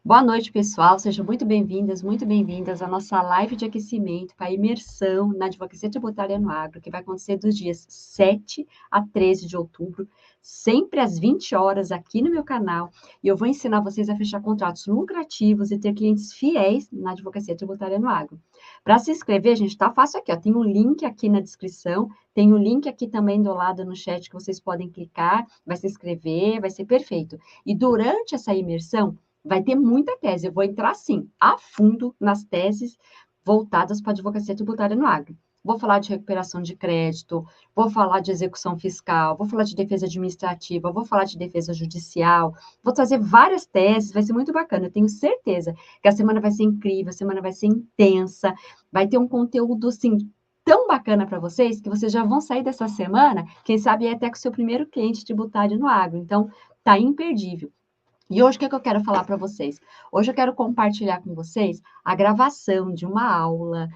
Boa noite, pessoal. Sejam muito bem-vindas à nossa live de aquecimento para a imersão na Advocacia Tributária no Agro, que vai acontecer dos dias 7 a 13 de outubro, sempre às 20 horas aqui no meu canal. E eu vou ensinar vocês a fechar contratos lucrativos e ter clientes fiéis na Advocacia Tributária no Agro. Para se inscrever, gente, tá fácil aqui, ó. Tem um link aqui na descrição, tem um link aqui também do lado no chat que vocês podem clicar, vai se inscrever, vai ser perfeito. E durante essa imersão, vai ter muita tese. Eu vou entrar, sim, a fundo nas teses voltadas para a advocacia tributária no agro. Vou falar de recuperação de crédito, vou falar de execução fiscal, vou falar de defesa administrativa, vou falar de defesa judicial, vou trazer várias teses, vai ser muito bacana. Eu tenho certeza que a semana vai ser incrível, a semana vai ser intensa, vai ter um conteúdo, assim, tão bacana para vocês, que vocês já vão sair dessa semana, quem sabe até com o seu primeiro cliente tributário no agro. Então, tá imperdível. E hoje, o que é que eu quero falar para vocês? Hoje eu quero compartilhar com vocês a gravação de uma aula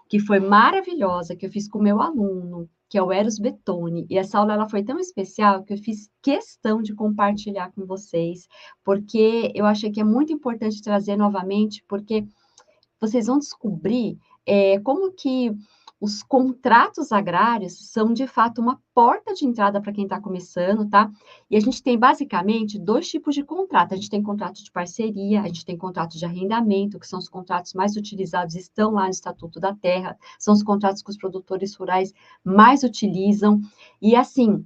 que foi maravilhosa, que eu fiz com o meu aluno, que é o Eros Betoni. E essa aula ela foi tão especial que eu fiz questão de compartilhar com vocês, porque eu achei que é muito importante trazer novamente, porque vocês vão descobrir como que os contratos agrários são, de fato, uma porta de entrada para quem está começando, tá? E a gente tem, basicamente, dois tipos de contrato. A gente tem contrato de parceria, a gente tem contrato de arrendamento, que são os contratos mais utilizados, estão lá no Estatuto da Terra, são os contratos que os produtores rurais mais utilizam. E, assim,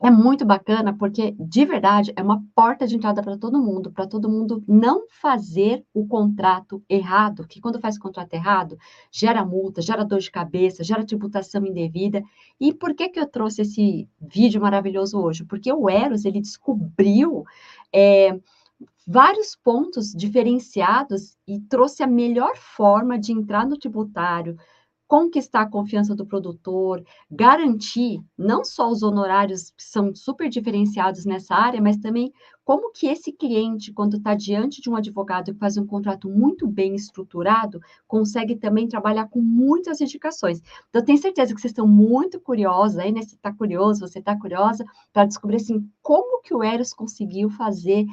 é muito bacana porque, de verdade, é uma porta de entrada para todo mundo não fazer o contrato errado, que quando faz o contrato errado, gera multa, gera dor de cabeça, gera tributação indevida. E por que que eu trouxe esse vídeo maravilhoso hoje? Porque o Eros, ele descobriu é, vários pontos diferenciados e trouxe a melhor forma de entrar no tributário, conquistar a confiança do produtor, garantir não só os honorários que são super diferenciados nessa área, mas também como que esse cliente, quando está diante de um advogado que faz um contrato muito bem estruturado, consegue também trabalhar com muitas indicações. Então, eu tenho certeza que vocês estão muito curiosos aí, né? Você está curioso, você está curiosa, para descobrir, assim, como que o Eros conseguiu fazer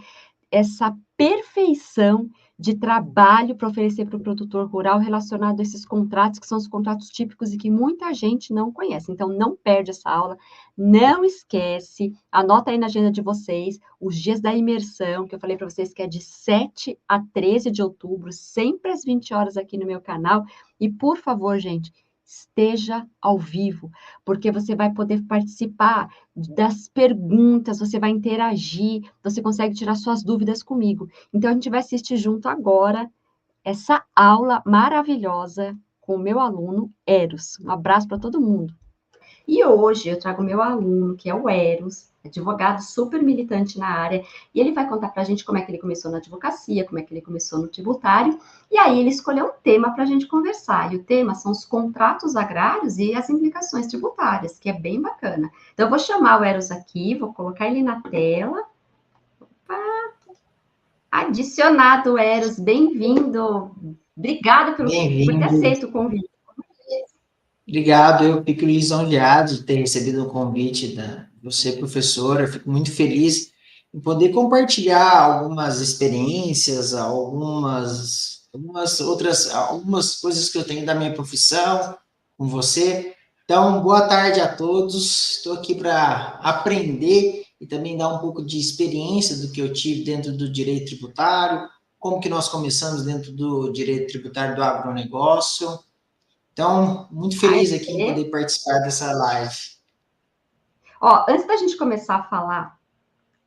essa perfeição de trabalho para oferecer para o produtor rural relacionado a esses contratos, que são os contratos típicos e que muita gente não conhece. Então, não perde essa aula, não esquece, anota aí na agenda de vocês os dias da imersão, que eu falei para vocês que é de 7 a 13 de outubro, sempre às 20 horas aqui no meu canal. E, por favor, gente, esteja ao vivo, porque você vai poder participar das perguntas, você vai interagir, você consegue tirar suas dúvidas comigo. Então, a gente vai assistir junto agora essa aula maravilhosa com o meu aluno Eros. Um abraço para todo mundo. E hoje eu trago meu aluno, que é o Eros, advogado super militante na área, e ele vai contar para a gente como é que ele começou na advocacia, como é que ele começou no tributário, e aí ele escolheu um tema para a gente conversar, e o tema são os contratos agrários e as implicações tributárias, que é bem bacana. Então, eu vou chamar o Eros aqui, vou colocar ele na tela. Adicionado, Eros, bem-vindo. Obrigada por ter Bem-vindo. aceito o convite. Obrigado. Eu fico lisonjeado de ter recebido o convite da você, professora. Fico muito feliz em poder compartilhar algumas experiências, algumas coisas que eu tenho da minha profissão com você. Então, boa tarde a todos. Estou aqui para aprender e também dar um pouco de experiência do que eu tive dentro do direito tributário, como que nós começamos dentro do direito tributário do agronegócio. Então, muito Ai, feliz aqui em poder participar dessa live. ó, antes da gente começar a falar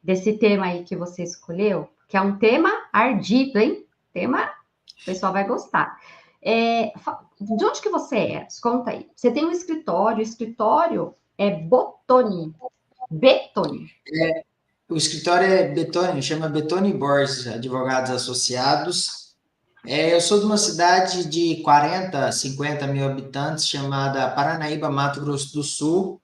desse tema aí que você escolheu, que é um tema ardido, hein? Tema, o pessoal vai gostar. De onde que você é? Conta aí. Você tem um escritório, o escritório é Botoni. Betoni. O escritório é Betoni, chama Betoni Borges, Advogados Associados. Eu sou de uma cidade de 40, 50 mil habitantes, chamada Paranaíba, Mato Grosso do Sul.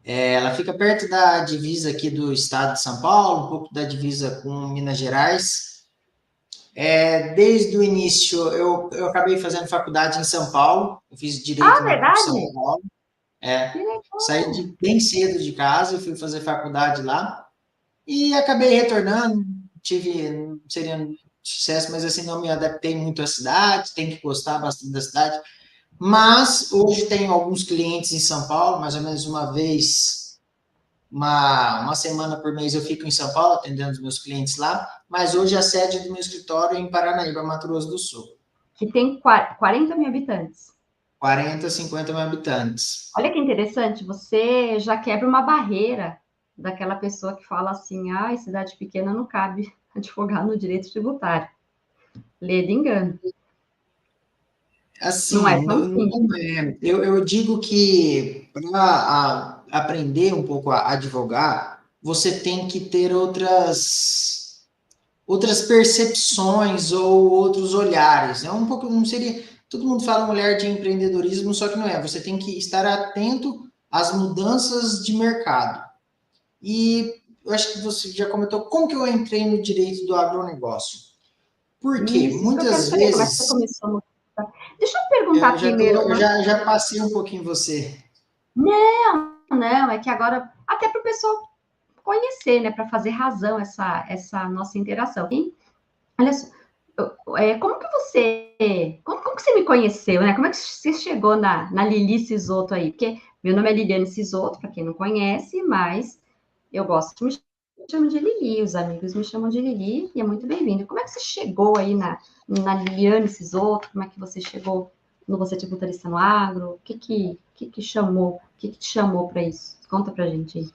Ela fica perto da divisa aqui do estado de São Paulo, um pouco da divisa com Minas Gerais. Desde o início, eu acabei fazendo faculdade em São Paulo, eu fiz Ah, Direito na PUC São verdade? Paulo. Que Saí legal. bem cedo de casa, fui fazer faculdade lá e acabei retornando. Tive, seria sucesso, mas assim, não me adaptei muito à cidade, tenho que gostar bastante da cidade. Mas hoje tenho alguns clientes em São Paulo, mais ou menos uma vez, uma semana por mês eu fico em São Paulo atendendo os meus clientes lá, mas hoje a sede do meu escritório é em Paranaíba, Mato Grosso do Sul. Que tem 40 mil habitantes. 40, 50 mil habitantes. Olha que interessante, você já quebra uma barreira daquela pessoa que fala assim, ah, cidade pequena não cabe advogar no direito tributário. Lê de engano. Não é Assim, tão simples. não é. Eu digo que para aprender um pouco a advogar, você tem que ter outras percepções ou outros olhares. É um pouco, não seria. Todo mundo fala um olhar de empreendedorismo, só que não é. Você tem que estar atento às mudanças de mercado. E eu acho que você já comentou como que eu entrei no direito do agronegócio. Porque Isso que eu quero muitas saber, como é que você vezes começou no... Deixa eu perguntar primeiro eu uma... já passei um pouquinho você. Não, é que agora, até para o pessoal conhecer, né, para fazer razão essa nossa interação. E, olha só, como que você me conheceu, né? Como é que você chegou na Lili Sisoto aí? Porque meu nome é Liliane Sisoto, para quem não conhece, mas eu gosto de me chamar de Lili, os amigos me chamam de Lili, e é muito bem-vindo. Como é que você chegou aí na Liliane Sisoto? Como é que você chegou no Você Tributarista no Agro? O que te chamou para isso? Conta pra gente aí.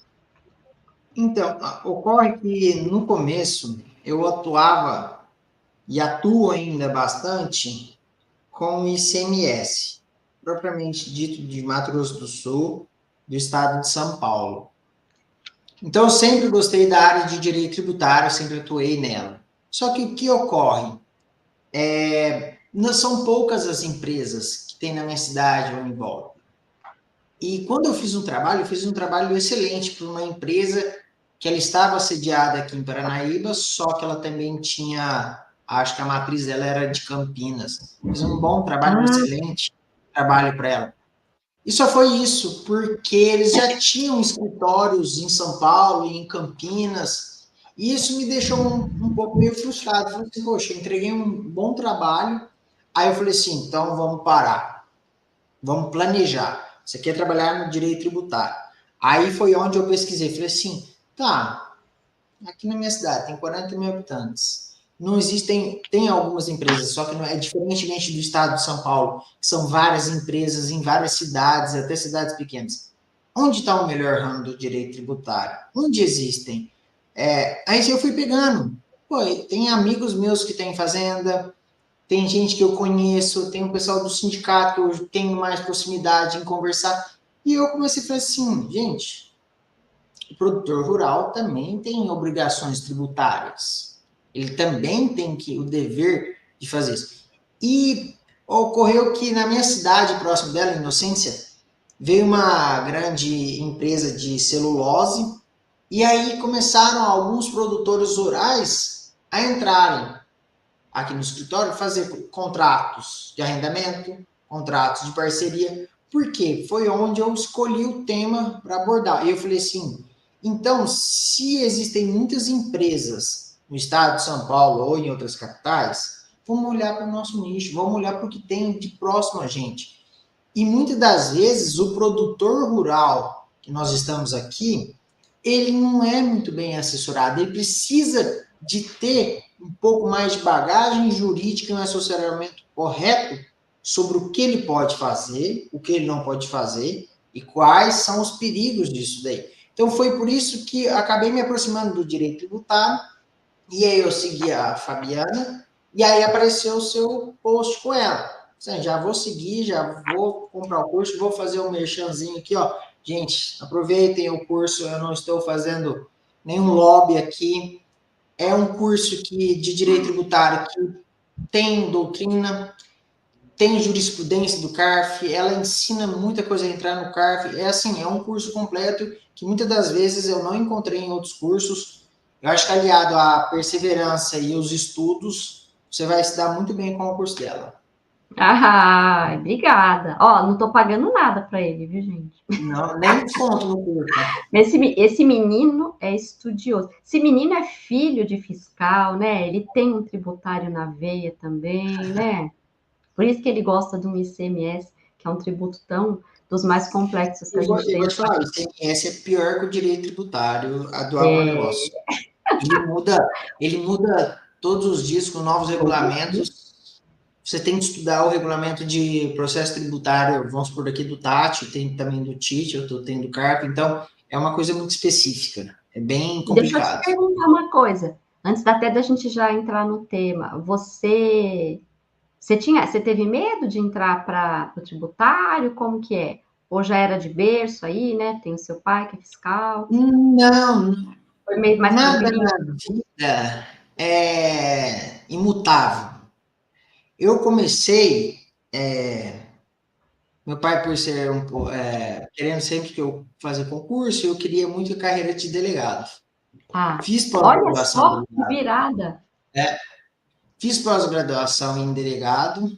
Então, ocorre que no começo eu atuava e atuo ainda bastante com o ICMS, propriamente dito de Mato Grosso do Sul, do estado de São Paulo. Então, eu sempre gostei da área de direito tributário, sempre atuei nela. Só que o que ocorre? Não são poucas as empresas que tem na minha cidade ou em volta. E quando eu fiz um trabalho excelente para uma empresa que ela estava sediada aqui em Paranaíba, só que ela também tinha, acho que a matriz dela era de Campinas. Fiz um bom trabalho, um Ah, excelente trabalho para ela. E só foi isso, porque eles já tinham escritórios em São Paulo e em Campinas, e isso me deixou um pouco meio frustrado. Falei assim, poxa, eu entreguei um bom trabalho, aí eu falei assim, então vamos parar, vamos planejar. Você quer trabalhar no direito tributário. Aí foi onde eu pesquisei, falei assim, tá, aqui na minha cidade tem 40 mil habitantes. Não existem, tem algumas empresas, só que não é diferentemente do estado de São Paulo, que são várias empresas em várias cidades, até cidades pequenas. Onde está o melhor ramo do direito tributário? Onde existem? Aí eu fui pegando. Pô, tem amigos meus que têm fazenda, tem gente que eu conheço, tem o pessoal do sindicato que eu tenho mais proximidade em conversar. E eu comecei a falar assim, gente, o produtor rural também tem obrigações tributárias. Ele também tem o dever de fazer isso. E ocorreu que na minha cidade, próximo dela, Inocência, veio uma grande empresa de celulose e aí começaram alguns produtores rurais a entrarem aqui no escritório, fazer contratos de arrendamento, contratos de parceria, porque foi onde eu escolhi o tema para abordar. E eu falei assim, então, se existem muitas empresas no estado de São Paulo ou em outras capitais, vamos olhar para o nosso nicho, vamos olhar para o que tem de próximo a gente. E muitas das vezes o produtor rural que nós estamos aqui, ele não é muito bem assessorado, ele precisa de ter um pouco mais de bagagem jurídica e um assessoramento correto sobre o que ele pode fazer, o que ele não pode fazer e quais são os perigos disso daí. Então foi por isso que acabei me aproximando do direito tributário e aí eu segui a Fabiana e aí apareceu o seu post com ela. Já vou seguir, já vou comprar o curso, vou fazer um merchanzinho aqui, ó. Gente, aproveitem o curso, eu não estou fazendo nenhum lobby aqui. É um curso de direito tributário que tem doutrina, tem jurisprudência do CARF, ela ensina muita coisa a entrar no CARF. É assim, é um curso completo que muitas das vezes eu não encontrei em outros cursos. Eu acho que aliado à perseverança e os estudos, você vai se dar muito bem com o curso dela. Ah, obrigada. Ó, não tô pagando nada para ele, viu, gente? Não, nem desconto no curso. Esse menino é estudioso. Esse menino é filho de fiscal, né? Ele tem um tributário na veia também, né? Por isso que ele gosta do ICMS, que é um tributo tão dos mais complexos que a gente Eu vou tem. te falar, o ICMS é pior que o direito tributário do É, agronegócio. Ele muda, ele muda todos os dias com novos regulamentos. Você tem que estudar o regulamento de processo tributário, vamos supor, aqui do Tati, tem também do TIT, tenho do CARP, então é uma coisa muito específica, é bem e deixa eu te complicado. perguntar uma coisa, antes até da gente já entrar no tema. Você teve medo de entrar para o tributário? Como que é? Ou já era de berço aí, né? Tem o seu pai que é fiscal. Não, Foi meio mais nada tranquilinho? na vida é imutável. Eu comecei, meu pai por ser querendo sempre que eu fazia concurso, eu queria muito a carreira de delegado. Ah, Fiz olha pós-graduação, só que virada. é, fiz pós-graduação em delegado,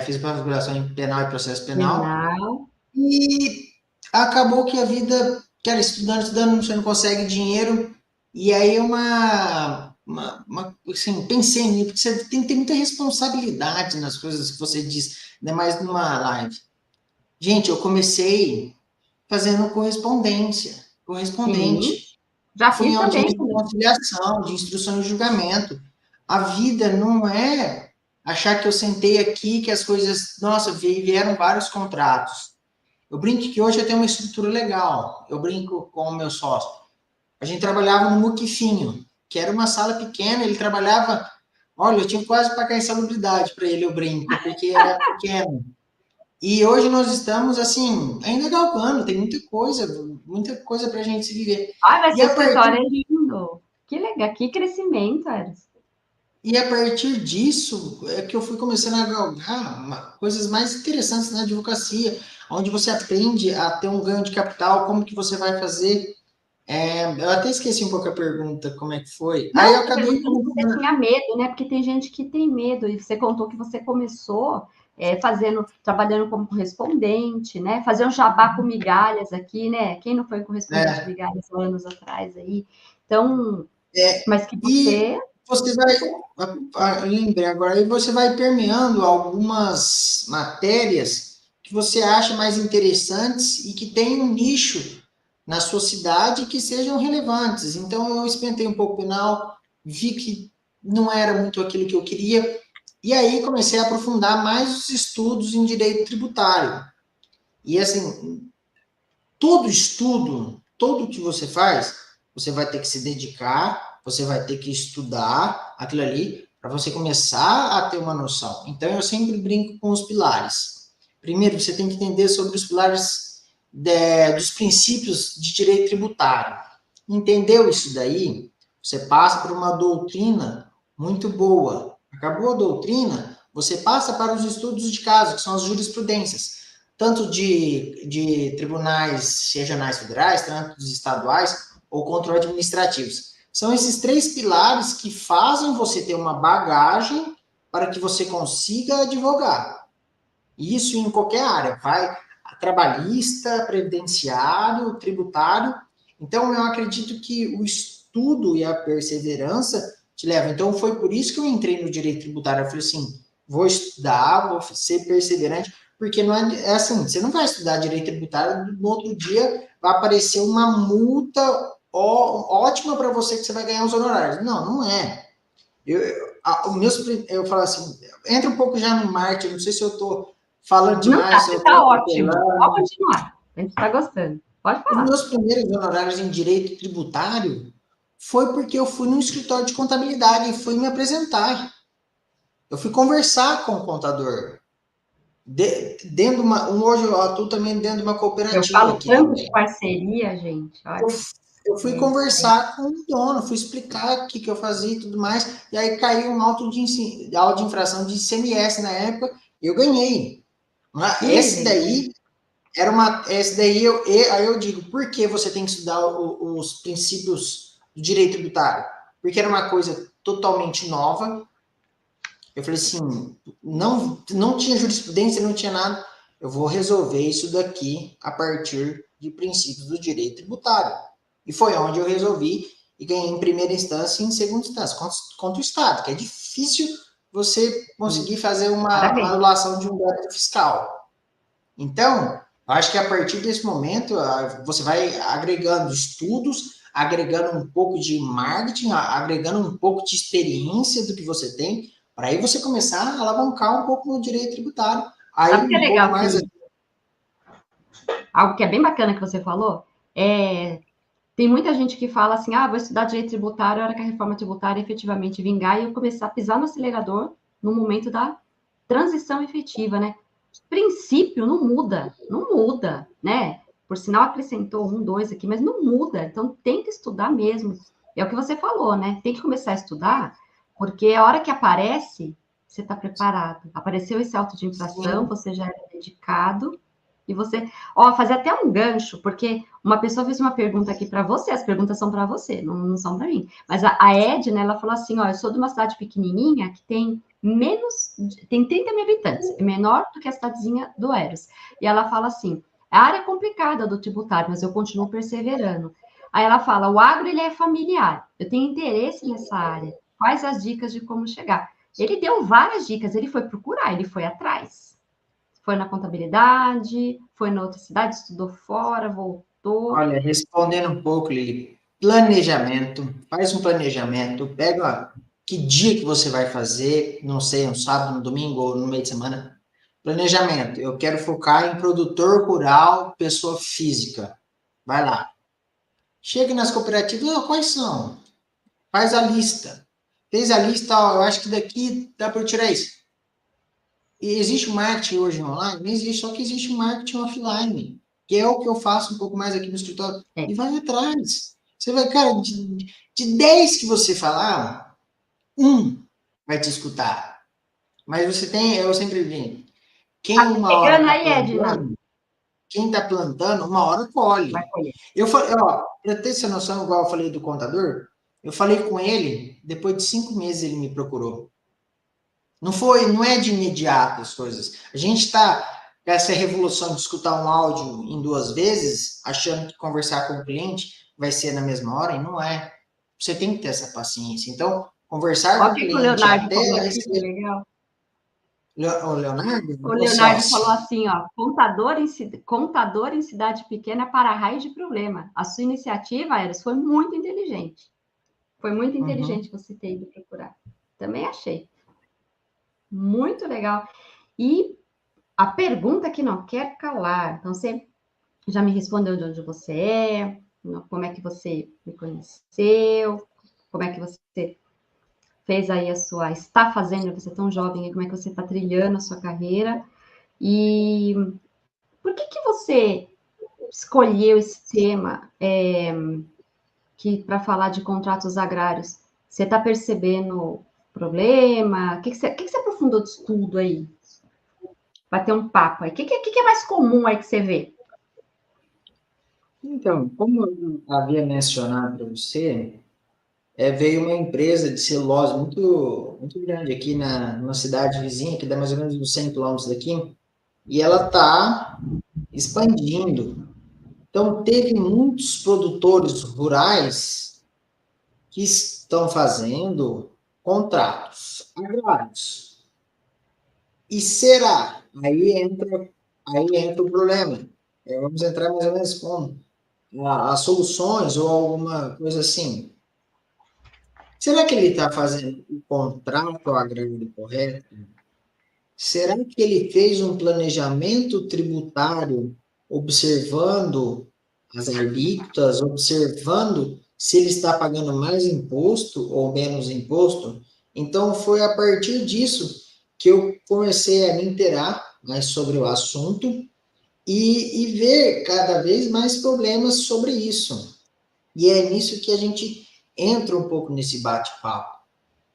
fiz pós-graduação em penal e processo penal, Penal. e acabou que a vida, cara, estudando, você não consegue dinheiro, e aí assim, pensei nisso, porque você tem que ter muita responsabilidade nas coisas que você diz, ainda mais numa live. Gente, eu comecei fazendo correspondência, Sim, correspondente. já Fui em fiz também. audiência de conciliação, de instrução e julgamento. A vida não é achar que eu sentei aqui, que as coisas, nossa, vieram vários contratos. Eu brinco que hoje eu tenho uma estrutura legal. Eu brinco com o meu sócio. A gente trabalhava no Muquifinho, que era uma sala pequena, ele trabalhava. Olha, eu tinha quase pagar insalubridade para ele, eu brinco, porque era pequeno. E hoje nós estamos, assim, ainda galgando, tem muita coisa para a gente se viver. Ai, mas E seu a partir escritório é lindo. Que legal, que crescimento, Eros. E a partir disso é que eu fui começando a galgar coisas mais interessantes na advocacia, onde você aprende a ter um ganho de capital, como que você vai fazer. Eu até esqueci um pouco a pergunta, como é que foi. Aí eu Não, tô acabei perguntando se você começando. tinha medo, né? Porque tem gente que tem medo, e você contou que você começou trabalhando como correspondente, né? Fazer um jabá com migalhas aqui, né? Quem não foi correspondente de É, migalhas há anos atrás aí? Então, é, mas que e você. você vai, lembrei agora, aí você vai permeando algumas matérias que você acha mais interessantes e que tem um nicho na sua cidade que sejam relevantes. Então, eu experimentei um pouco o penal, vi que não era muito aquilo que eu queria, e aí comecei a aprofundar mais os estudos em direito tributário. E assim, todo estudo, todo que você faz, você vai ter que se dedicar, você vai ter que estudar aquilo ali para você começar a ter uma noção. Então, eu sempre brinco com os pilares. Primeiro, você tem que entender sobre os pilares dos princípios de direito tributário. Entendeu isso daí? Você passa por uma doutrina muito boa. Acabou a doutrina, você passa para os estudos de caso, que são as jurisprudências tanto de tribunais regionais federais, tanto dos estaduais ou controle administrativos. São esses três pilares que fazem você ter uma bagagem para que você consiga advogar. Isso em qualquer área, vai trabalhista, previdenciário, tributário. Então, eu acredito que o estudo e a perseverança te levam. Então, foi por isso que eu entrei no direito tributário. Eu falei assim, vou estudar, vou ser perseverante, porque não é assim, você não vai estudar direito tributário, no outro dia vai aparecer uma multa ótima para você que você vai ganhar os honorários. Não, não é. Eu falo assim, entra um pouco já no marketing, não sei se eu estou falando Não tá, demais, se eu você estou tá ótimo. Pode atropelando. continuar. A gente tá gostando. Pode Os falar. meus primeiros honorários em direito tributário foi porque eu fui num escritório de contabilidade e fui me apresentar. Eu fui conversar com o contador. Dentro de hoje eu atuo também dentro de uma Eu cooperativa falo aqui tanto de também. parceria, gente. Eu, Olha. eu fui É, conversar com o dono, fui explicar o que eu fazia e tudo mais, e aí caiu um auto de infração de ICMS na época, eu ganhei. que Esse legal. daí esse daí aí eu digo, por que você tem que estudar os princípios do direito tributário? Porque era uma coisa totalmente nova, Eu falei assim, não tinha jurisprudência, não tinha nada, eu vou resolver isso daqui a partir de princípios do direito tributário. E foi onde eu resolvi e ganhei em primeira instância e em segunda instância, contra o Estado, que é difícil você conseguir fazer uma Parabéns. anulação de um débito fiscal. Então, acho que a partir desse momento, você vai agregando estudos, agregando um pouco de marketing, agregando um pouco de experiência do que você tem, para aí você começar a alavancar um pouco no direito tributário. Aí Sabe o que é um pouco legal mais. algo que é bem bacana que você falou? Tem muita gente que fala assim, vou estudar direito tributário, a hora que a reforma tributária efetivamente vingar e eu começar a pisar no acelerador no momento da transição efetiva, né? Princípio não muda, né? Por sinal, acrescentou um, dois aqui, mas não muda. Então, tem que estudar mesmo. É o que você falou, né? Tem que começar a estudar, porque a hora que aparece, você está preparado. Apareceu esse auto de infração, Sim, você já era dedicado, e você. Ó, fazer até um gancho, porque uma pessoa fez uma pergunta aqui para você, as perguntas são para você, não são para mim. Mas a Edna, ela falou assim: ó, eu sou de uma cidade pequenininha que tem 30 mil habitantes, é menor do que a cidadezinha do Eros. E ela fala assim: a área é complicada do tributário, mas eu continuo perseverando. Aí ela fala: o agro ele é familiar, eu tenho interesse nessa área. Quais as dicas de como chegar? Ele deu várias dicas, ele foi procurar, ele foi atrás. Foi na contabilidade, foi na outra cidade, estudou fora, voltou. olha, respondendo um pouco, Lili, planejamento, faz um planejamento, pega que dia que você vai fazer, não sei, um sábado, um domingo ou no meio de semana. Planejamento, eu quero focar em produtor rural, pessoa física. Vai lá. Chega nas cooperativas, quais são? Faz a lista. Fez a lista, eu acho que daqui dá para eu tirar isso. E existe marketing hoje online? Não existe, só que existe marketing offline, que é o que eu faço um pouco mais aqui no escritório. É. E vai atrás. Você vai, cara, de 10 que você falar, um vai te escutar. Mas você tem, eu sempre digo, quem Tá uma hora pegando está aí, Edna? plantando, quem está plantando, uma hora Vai colhe. colher. Eu falei, ó, para ter essa noção, igual eu falei do contador, eu falei com ele, depois de 5 meses ele me procurou. Não é de imediato as coisas. A gente está com essa revolução de escutar um áudio em 2 vezes, achando que conversar com o cliente vai ser na mesma hora, e não é. Você tem que ter essa paciência. Então, conversar com Olha o o que o cliente Leonardo falou até aqui, que receber. legal. O Leonardo, O meu Leonardo sócio. falou assim, ó, contador em cidade pequena para raio de problema. A sua iniciativa, Eros, foi muito inteligente. Foi muito Uhum. inteligente você ter ido procurar. Também achei. Muito legal. E a pergunta que não quer calar. Então, você já me respondeu de onde você é, como é que você me conheceu, como é que você fez aí está fazendo, você é tão jovem, como é que você está trilhando a sua carreira. E por que você escolheu esse tema que para falar de contratos agrários? Você está percebendo problema? O que você aprofundou de estudo aí? Bater um papo aí. O que é mais comum aí que você vê? Então, como eu havia mencionado para você, veio uma empresa de celulose muito grande aqui numa cidade vizinha, que dá mais ou menos uns 100 quilômetros daqui, e ela está expandindo. Então, teve muitos produtores rurais que estão fazendo contratos agrários. E será? Aí entra o problema. Vamos entrar mais ou menos como as soluções ou alguma coisa assim. Será que ele está fazendo o contrato agrário correto? Será que ele fez um planejamento tributário observando as alíquotas, observando se ele está pagando mais imposto ou menos imposto? Então, foi a partir disso que eu comecei a me inteirar mais sobre o assunto e ver cada vez mais problemas sobre isso. E é nisso que a gente entra um pouco nesse bate-papo.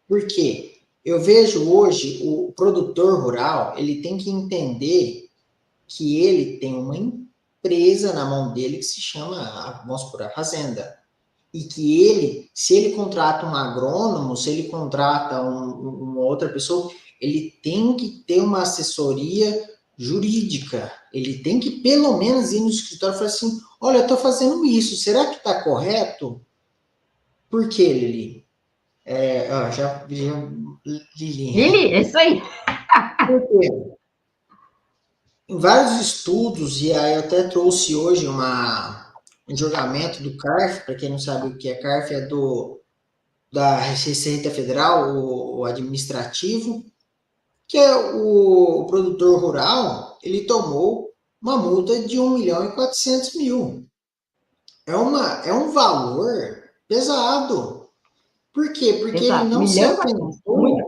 Por quê? Eu vejo hoje o produtor rural, ele tem que entender que ele tem uma empresa na mão dele que se chama, vamos por a fazenda. E que ele, se ele contrata um agrônomo, se ele contrata uma outra pessoa, ele tem que ter uma assessoria jurídica. Ele tem que, pelo menos, ir no escritório e falar assim, olha, eu estou fazendo isso, será que está correto? Por quê, Lili? Lili. Lili, é isso aí. Por quê? Em vários estudos, e aí eu até trouxe hoje um julgamento do CARF, para quem não sabe o que é CARF, é da Receita Federal, o administrativo, que é o produtor rural, ele tomou uma multa de 1.400.000. É um valor pesado. Por quê? Exato. 1.400.000. Muita coisa.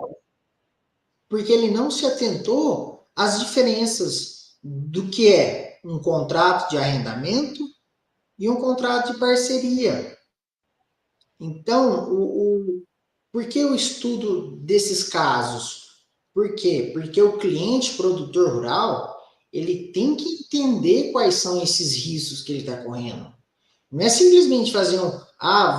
Porque ele não se atentou às diferenças do que é um contrato de arrendamento e um contrato de parceria. Então, por que o estudo desses casos? Por quê? Porque o cliente produtor rural, ele tem que entender quais são esses riscos que ele está correndo. Não é simplesmente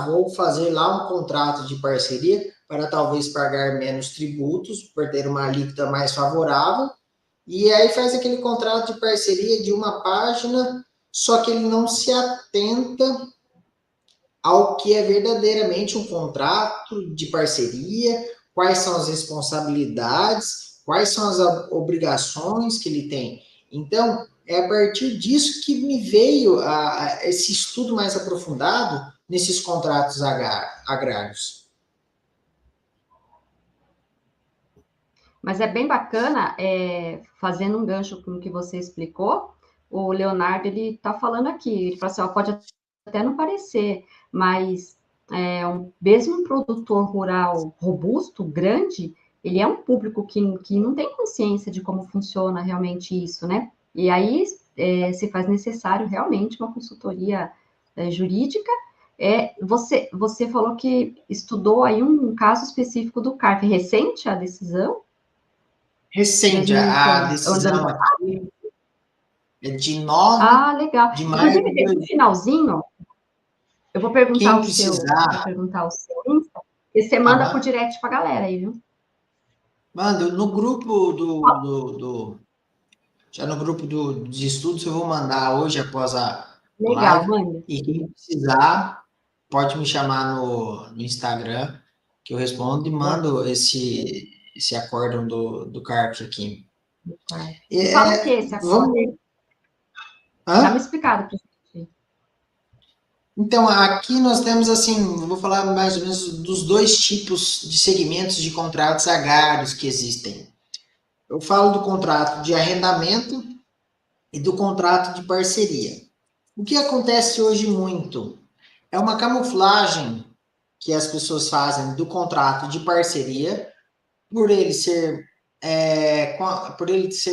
vou fazer lá um contrato de parceria para talvez pagar menos tributos, por ter uma alíquota mais favorável, e aí faz aquele contrato de parceria de uma página, só que ele não se atenta ao que é verdadeiramente um contrato de parceria, quais são as responsabilidades, quais são as obrigações que ele tem. Então, é a partir disso que me veio esse estudo mais aprofundado nesses contratos agrários. Mas é bem bacana, fazendo um gancho com o que você explicou, o Leonardo, ele está falando aqui, ele fala assim, ó, pode até não parecer, mas mesmo um produtor rural robusto, grande, ele é um público que não tem consciência de como funciona realmente isso, né? E aí se faz necessário realmente uma consultoria jurídica. Você falou que estudou aí um caso específico do CARF, recente a decisão? Recente, a decisão aqui é de 9 legal. de maio Inclusive, de no finalzinho, eu vou perguntar Quem o seu, precisar, Insta, e você manda por aham, direct pra galera aí, viu? manda no grupo já no grupo de estudos eu vou mandar hoje após a Legal, live, manda. e quem precisar pode me chamar no Instagram, que eu respondo e mando esse acórdão do CARF aqui. E fala o que esse acordo? Vamos, Dá uma hã? explicada pra gente. Então, aqui nós temos assim, vou falar mais ou menos dos dois tipos de segmentos de contratos agrários que existem. Eu falo do contrato de arrendamento e do contrato de parceria. O que acontece hoje muito é uma camuflagem que as pessoas fazem do contrato de parceria por ele ser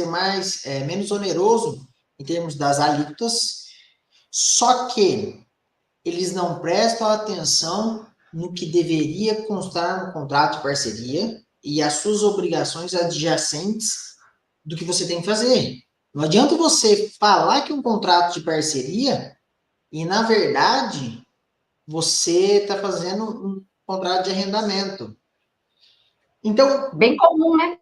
mais menos oneroso em termos das alíquotas, só que eles não prestam atenção no que deveria constar no contrato de parceria e as suas obrigações adjacentes do que você tem que fazer. Não adianta você falar que é um contrato de parceria e, na verdade, você está fazendo um contrato de arrendamento. Então, Bem comum, né?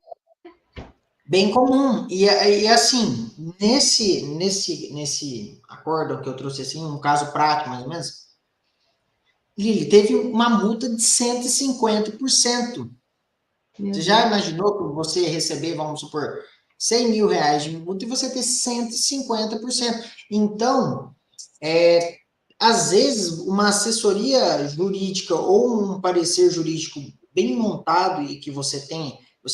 bem comum. E assim, nesse acordo que eu trouxe, assim, um caso prático, mais ou menos, Lili, teve uma multa de 150%. Meu Você já Deus. imaginou que você receber, vamos supor, 100 mil reais de multa e você ter 150%? Então, às vezes, uma assessoria jurídica ou um parecer jurídico bem montado e que você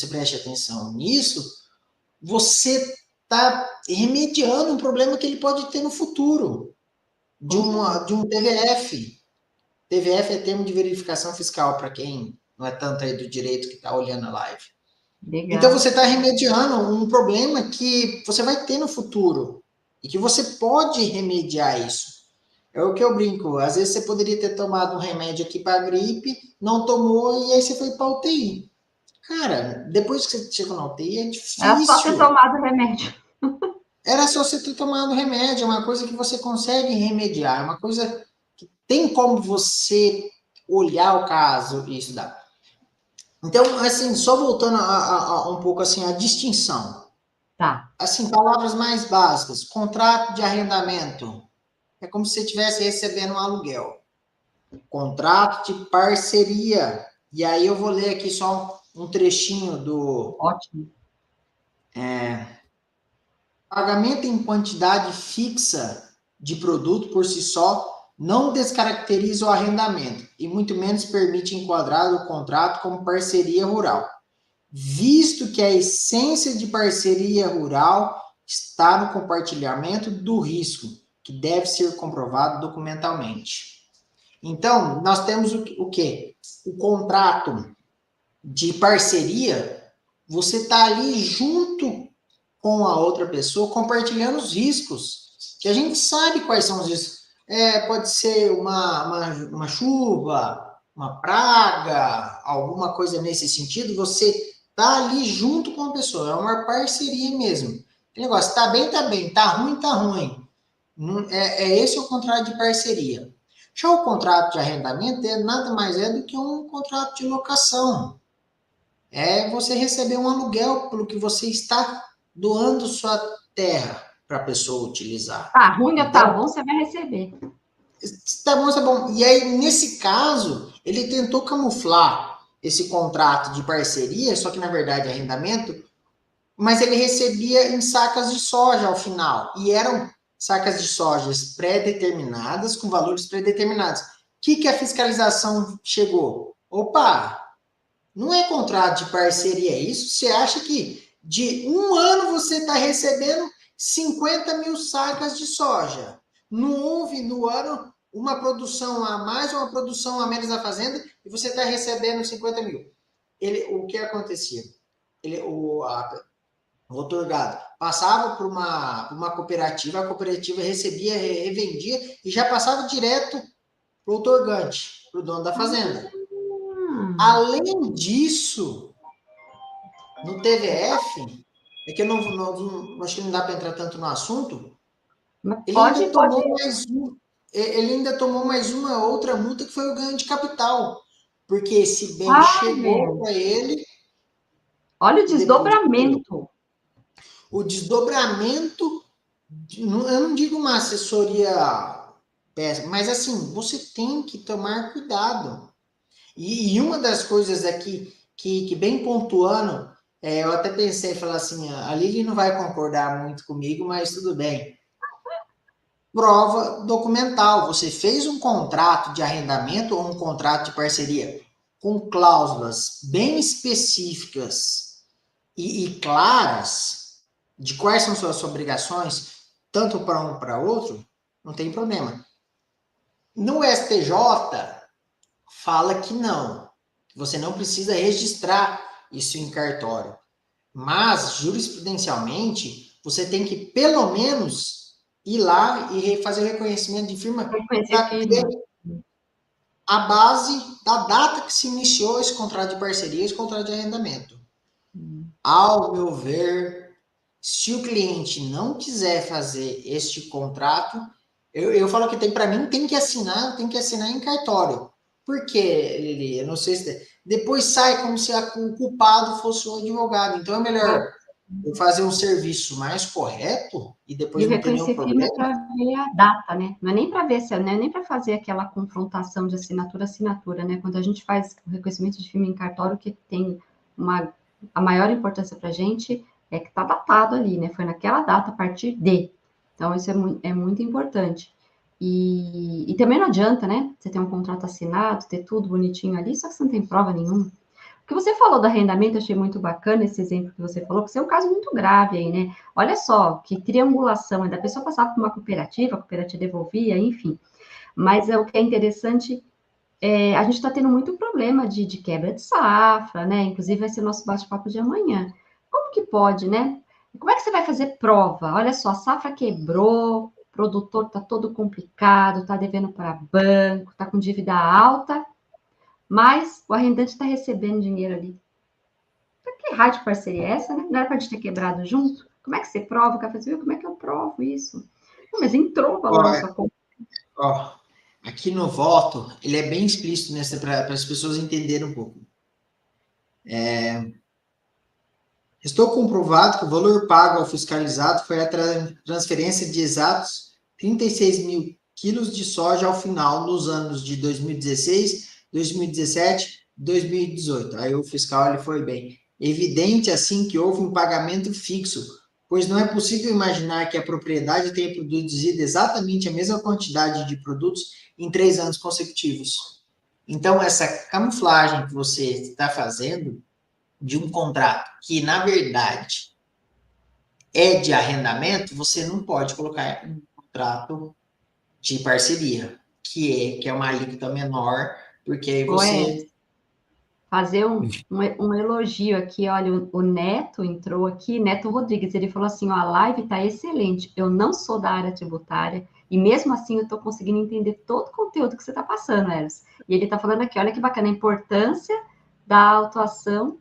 preste atenção nisso, você está remediando um problema que ele pode ter no futuro, de um TVF. TVF é termo de verificação fiscal, para quem não é tanto aí do direito que está olhando a live. Então, Legal. você está remediando um problema que você vai ter no futuro e que você pode remediar isso. É o que eu brinco. Às vezes você poderia ter tomado um remédio aqui para gripe, não tomou e aí você foi para UTI. Cara, depois que você chegou na UTI é Era só ter difícil. tomado o remédio. Era só você ter tomado remédio, é uma coisa que você consegue remediar, é uma coisa que tem como você olhar o caso e estudar. Então, assim, só voltando a um pouco assim, a distinção. Tá. Assim, palavras mais básicas. Contrato de arrendamento. É como se você estivesse recebendo um aluguel. Contrato de parceria. E aí eu vou ler aqui só um trechinho do Ótimo. pagamento em quantidade fixa de produto por si só não descaracteriza o arrendamento e muito menos permite enquadrar o contrato como parceria rural, visto que a essência de parceria rural está no compartilhamento do risco, que deve ser comprovado documentalmente. Então, nós temos o quê? O contrato de parceria, você está ali junto com a outra pessoa, compartilhando os riscos, que a gente sabe quais são os riscos. Pode ser uma chuva, uma praga, alguma coisa nesse sentido, você está ali junto com a pessoa, é uma parceria mesmo. O negócio, tá bem, tá ruim, tá ruim. Esse o contrato de parceria. Já o contrato de arrendamento nada mais do que um contrato de locação. É você receber um aluguel pelo que você está doando sua terra para a pessoa utilizar. Tá ruim ou tá Então, bom, você vai receber. tá bom, tá bom. E aí, nesse caso, ele tentou camuflar esse contrato de parceria, só que na verdade é arrendamento, mas ele recebia em sacas de soja ao final. E eram sacas de sojas pré-determinadas, com valores pré-determinados. O que a fiscalização chegou? Opa, não é contrato de parceria, é isso? Você acha que de um ano você está recebendo 50 mil sacas de soja? Não houve no ano uma produção a mais ou uma produção a menos na fazenda e você está recebendo 50 mil. O que acontecia? O otorgado passava para uma cooperativa, a cooperativa recebia, revendia e já passava direto para o otorgante, para o dono da fazenda. Hum, Além disso, no TVF, é que eu acho que não dá para entrar tanto no assunto, ele pode, ainda pode. tomou mais ele ainda tomou mais uma outra multa que foi o ganho de capital, porque esse bem Ai, chegou meu. para ele Olha o e depois desdobramento. o desdobramento, eu não digo uma assessoria péssima, mas assim, você tem que tomar cuidado. E uma das coisas aqui que bem pontuando, eu até pensei em falar assim, a Lili não vai concordar muito comigo, mas tudo bem. Prova documental. Você fez um contrato de arrendamento ou um contrato de parceria com cláusulas bem específicas e claras de quais são suas obrigações, tanto para um para outro, não tem problema. No STJ, fala que não. Você não precisa registrar isso em cartório. Mas, jurisprudencialmente, você tem que, pelo menos, ir lá e fazer o reconhecimento de firma Reconhecer para firma. ter a base da data que se iniciou esse contrato de parceria, esse contrato de arrendamento. Ao meu ver, se o cliente não quiser fazer este contrato, eu falo que tem para mim tem que assinar em cartório. Por quê, Lili? Eu não sei se depois sai como se o culpado fosse o advogado. Então é Ah, melhor eu fazer um serviço mais correto e e depois o não ter nenhum reconhecer firma é problema. para ver a data, né? Não é nem para ver se, não é nem para fazer aquela confrontação de assinatura a assinatura, né? Quando a gente faz o reconhecimento de firma em cartório, que tem uma a maior importância para a gente é que está datado ali, né? Foi naquela data a partir de. Então, isso é muito importante. E também não adianta, né? Você ter um contrato assinado, ter tudo bonitinho ali, só que você não tem prova nenhuma. O que você falou do arrendamento, achei muito bacana esse exemplo que você falou, porque isso é um caso muito grave aí, né? Olha só, que triangulação, ainda a pessoa passava por uma cooperativa, a cooperativa devolvia, enfim. Mas o que é interessante a gente está tendo muito problema de quebra de safra, né? Inclusive vai ser o nosso bate-papo de amanhã. Como que pode, né? Como é que você vai fazer prova? Olha só, a safra quebrou, o produtor está todo complicado, está devendo para banco, está com dívida alta, mas o arrendante está recebendo dinheiro ali. Que raio de parceria é essa, né? Não era para a gente ter quebrado junto? Como é que você prova? O cara fala assim, como é que eu provo isso? Não, mas entrou o valor Ó, na sua conta. ó, aqui no voto, ele é bem explícito para as pessoas entenderem um pouco. Estou comprovado que o valor pago ao fiscalizado foi a transferência de exatos 36 mil quilos de soja ao final nos anos de 2016, 2017, 2018. Aí o fiscal ele foi bem. Evidente, assim, que houve um pagamento fixo, pois não é possível imaginar que a propriedade tenha produzido exatamente a mesma quantidade de produtos em 3 anos consecutivos. Então, essa camuflagem que você está fazendo de um contrato que, na verdade, é de arrendamento, você não pode colocar um contrato de parceria, que é uma alíquota menor, porque aí você... Fazer um elogio aqui, olha, o Neto entrou aqui, Neto Rodrigues, ele falou assim, ó, a live está excelente, eu não sou da área tributária, e mesmo assim eu estou conseguindo entender todo o conteúdo que você está passando, Eros. E ele está falando aqui, olha que bacana, a importância da atuação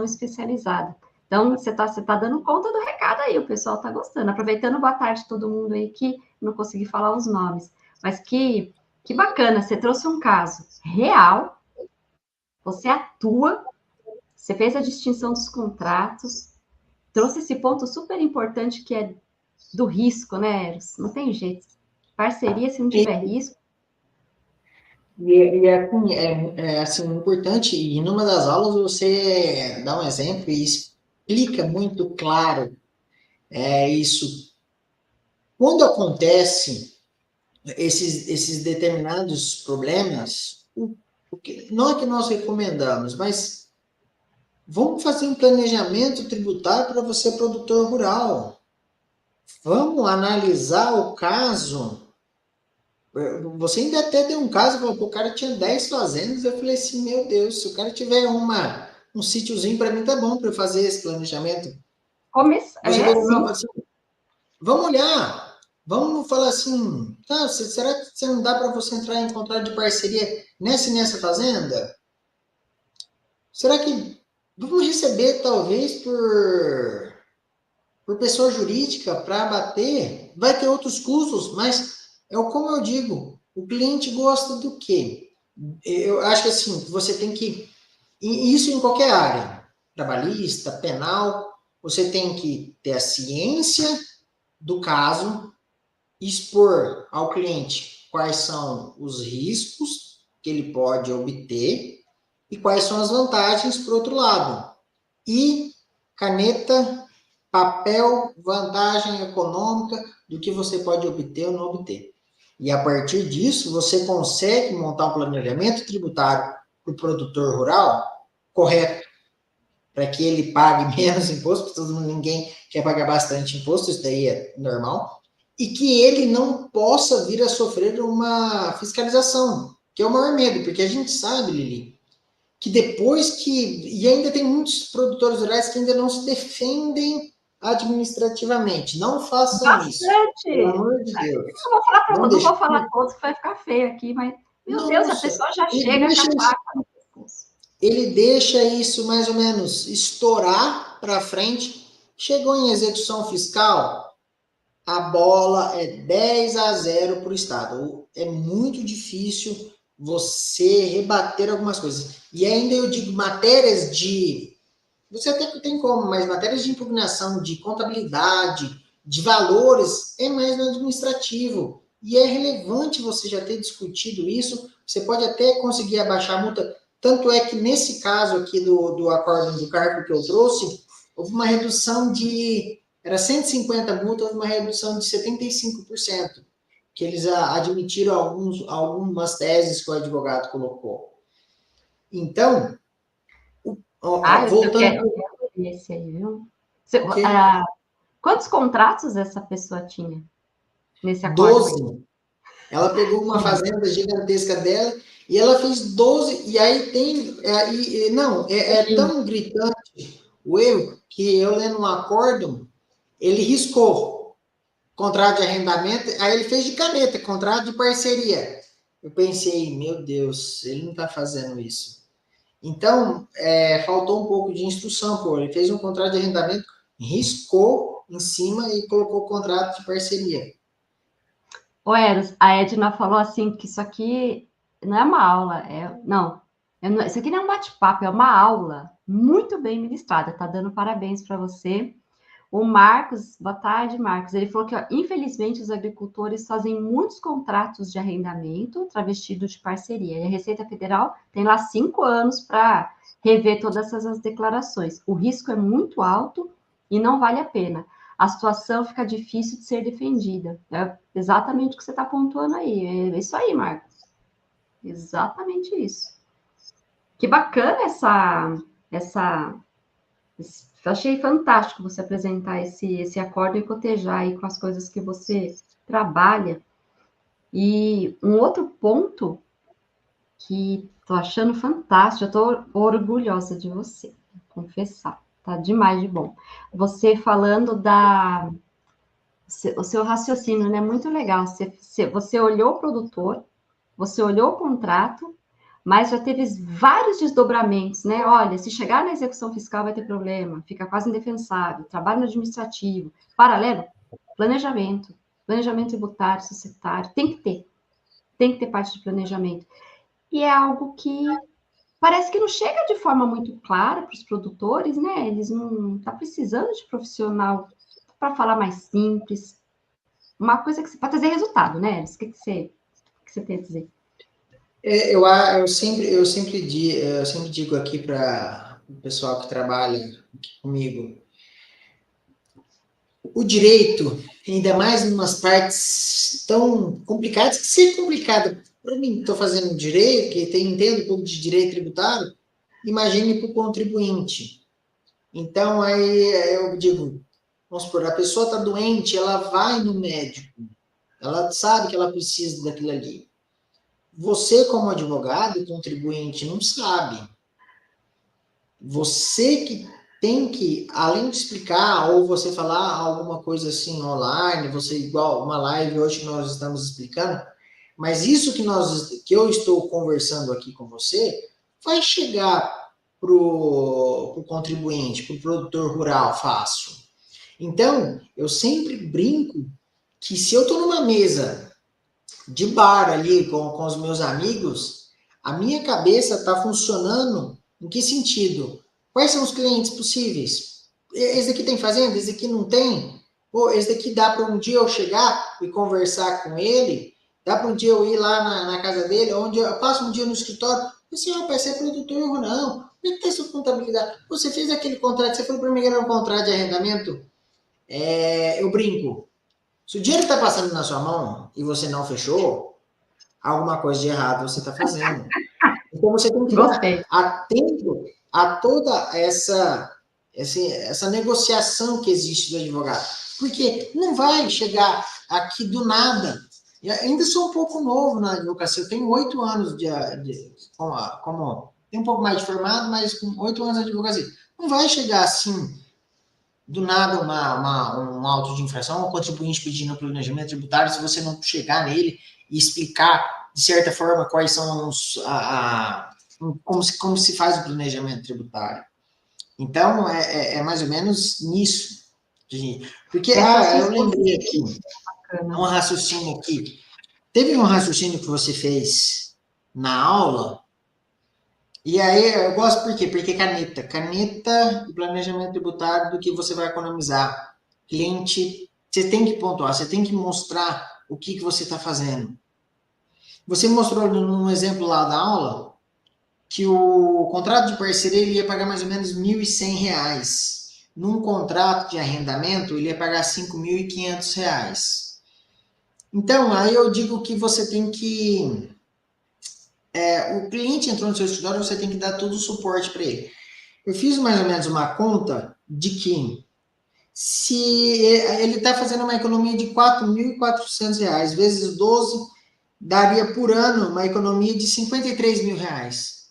especializada. Então, você tá dando conta do recado aí, o pessoal está gostando. Aproveitando, boa tarde todo mundo aí que não consegui falar os nomes. Mas que bacana, você trouxe um caso real, você atua, você fez a distinção dos contratos, trouxe esse ponto super importante que é do risco, né, Eros? Não tem jeito. Parceria, se não tiver risco. É assim, importante, e numa das aulas você dá um exemplo e explica muito claro isso. Quando acontece esses determinados problemas, não é que nós recomendamos, mas vamos fazer um planejamento tributário para você, produtor rural. Vamos analisar o caso. Você ainda até deu um caso, falou, o cara tinha 10 fazendas, eu falei assim, meu Deus, se o cara tiver um sítiozinho, para mim tá bom para eu fazer esse planejamento. Você falou, não, assim, vamos olhar, vamos falar assim, tá, será que não dá para você entrar em contrato de parceria nessa e nessa fazenda? Será que vamos receber, talvez, por pessoa jurídica para abater? Vai ter outros custos, mas como eu digo, o cliente gosta do quê? Eu acho que assim, você tem que, isso em qualquer área, trabalhista, penal, você tem que ter a ciência do caso, expor ao cliente quais são os riscos que ele pode obter e quais são as vantagens por outro lado. E caneta, papel, vantagem econômica do que você pode obter ou não obter. E a partir disso, você consegue montar um planejamento tributário para o produtor rural correto, para que ele pague menos imposto, porque todo mundo, ninguém quer pagar bastante imposto, isso daí é normal, e que ele não possa vir a sofrer uma fiscalização, que é o maior medo, porque a gente sabe, Lili, que depois que... E ainda tem muitos produtores rurais que ainda não se defendem administrativamente. Não façam isso. Pelo amor de Deus. Não vou falar todos, que vai ficar feio aqui, mas, meu Deus, a pessoa já chega com a faca no pescoço. Ele deixa isso mais ou menos estourar para frente. Chegou em execução fiscal, a bola é 10-0 para o Estado. É muito difícil você rebater algumas coisas. E ainda eu digo matérias de... Você até tem como, mas matérias de impugnação, de contabilidade, de valores, é mais no administrativo. E é relevante você já ter discutido isso. Você pode até conseguir abaixar a multa. Tanto é que nesse caso aqui do acórdão do cargo que eu trouxe, houve uma redução de... Era 150 multas, houve uma redução de 75%. Que eles admitiram algumas teses que o advogado colocou. Então, voltando... Eu quero esse aí, viu? Quantos contratos essa pessoa tinha nesse acordo? 12. Ela pegou uma fazenda gigantesca dela e ela fez 12. E aí tem... É tão gritante o erro que eu lendo um acórdão, ele riscou contrato de arrendamento, aí ele fez de caneta, contrato de parceria. Eu pensei, meu Deus, ele não está fazendo isso. Então, faltou um pouco de instrução, pô. Ele fez um contrato de arrendamento, riscou em cima e colocou o contrato de parceria. Ô, Eros, a Edna falou assim que isso aqui não é uma aula, não. Isso aqui não é um bate-papo, é uma aula muito bem ministrada. Tá dando parabéns para você. O Marcos, boa tarde, Marcos. Ele falou que, ó, infelizmente, os agricultores fazem muitos contratos de arrendamento travestido de parceria. E a Receita Federal tem lá 5 anos para rever todas essas declarações. O risco é muito alto e não vale a pena. A situação fica difícil de ser defendida. É exatamente o que você está pontuando aí. É isso aí, Marcos. Exatamente isso. Que bacana essa achei fantástico você apresentar esse acordo e cotejar aí com as coisas que você trabalha. E um outro ponto que tô achando fantástico, eu tô orgulhosa de você, vou confessar, tá demais de bom. Você falando o seu raciocínio, né? Muito legal. Você olhou o produtor, você olhou o contrato, mas já teve vários desdobramentos, né? Olha, se chegar na execução fiscal vai ter problema, fica quase indefensável, trabalho no administrativo, paralelo, planejamento, planejamento tributário, societário, tem que ter parte de planejamento. E é algo que parece que não chega de forma muito clara para os produtores, né? Eles não estão precisando de profissional para falar mais simples, uma coisa que para trazer resultado, né? O que você tem a dizer? Eu sempre digo aqui para o pessoal que trabalha aqui comigo, o direito, ainda mais em umas partes tão complicadas, que ser complicada para mim, que estou fazendo direito, que entendo um pouco de direito tributário, imagine para o contribuinte. Então, aí eu digo, vamos supor, a pessoa está doente, ela vai no médico, ela sabe que ela precisa daquilo ali. Você, como advogado, contribuinte, não sabe. Você que tem que, além de explicar, ou você falar alguma coisa assim online, você igual uma live hoje nós estamos explicando, mas isso que eu estou conversando aqui com você, vai chegar para o contribuinte, para o produtor rural fácil. Então, eu sempre brinco que se eu estou numa mesa de bar ali com os meus amigos, a minha cabeça está funcionando em que sentido? Quais são os clientes possíveis? Esse daqui tem fazenda? Esse daqui não tem? Pô, esse daqui dá para um dia eu chegar e conversar com ele? Dá para um dia eu ir lá na casa dele? Onde eu passo um dia no escritório? Assim, rapaz, você é produtor ou não? Como é que está sua contabilidade? Você fez aquele contrato, você falou para mim que era um contrato de arrendamento? Eu brinco. Se o dinheiro está passando na sua mão e você não fechou, alguma coisa de errado você está fazendo. Então você tem que estar Gostei. atento a toda essa negociação que existe do advogado. Porque não vai chegar aqui do nada. Eu ainda sou um pouco novo na advocacia, eu tenho 8 anos tenho um pouco mais de formado, mas com 8 anos de advocacia. Não vai chegar assim do nada um auto de infração, um contribuinte pedindo planejamento tributário, se você não chegar nele e explicar, de certa forma, quais são como se faz o planejamento tributário. Então, é mais ou menos nisso. Porque, Essa sua eu lembrei aqui, bacana. um raciocínio aqui. Teve um raciocínio que você fez na aula, e aí eu gosto por quê? Porque caneta e planejamento tributário do que você vai economizar. Cliente, você tem que pontuar, você tem que mostrar o que você está fazendo. Você mostrou num exemplo lá da aula que o contrato de parceria ele ia pagar mais ou menos R$ 1.100. Num contrato de arrendamento, ele ia pagar R$ 5.500. Então, aí eu digo que você tem que o cliente entrou no seu escritório, você tem que dar todo o suporte para ele. Eu fiz mais ou menos uma conta de que se ele está fazendo uma economia de R$ 4.400, vezes 12, daria por ano uma economia de R$ 53.000.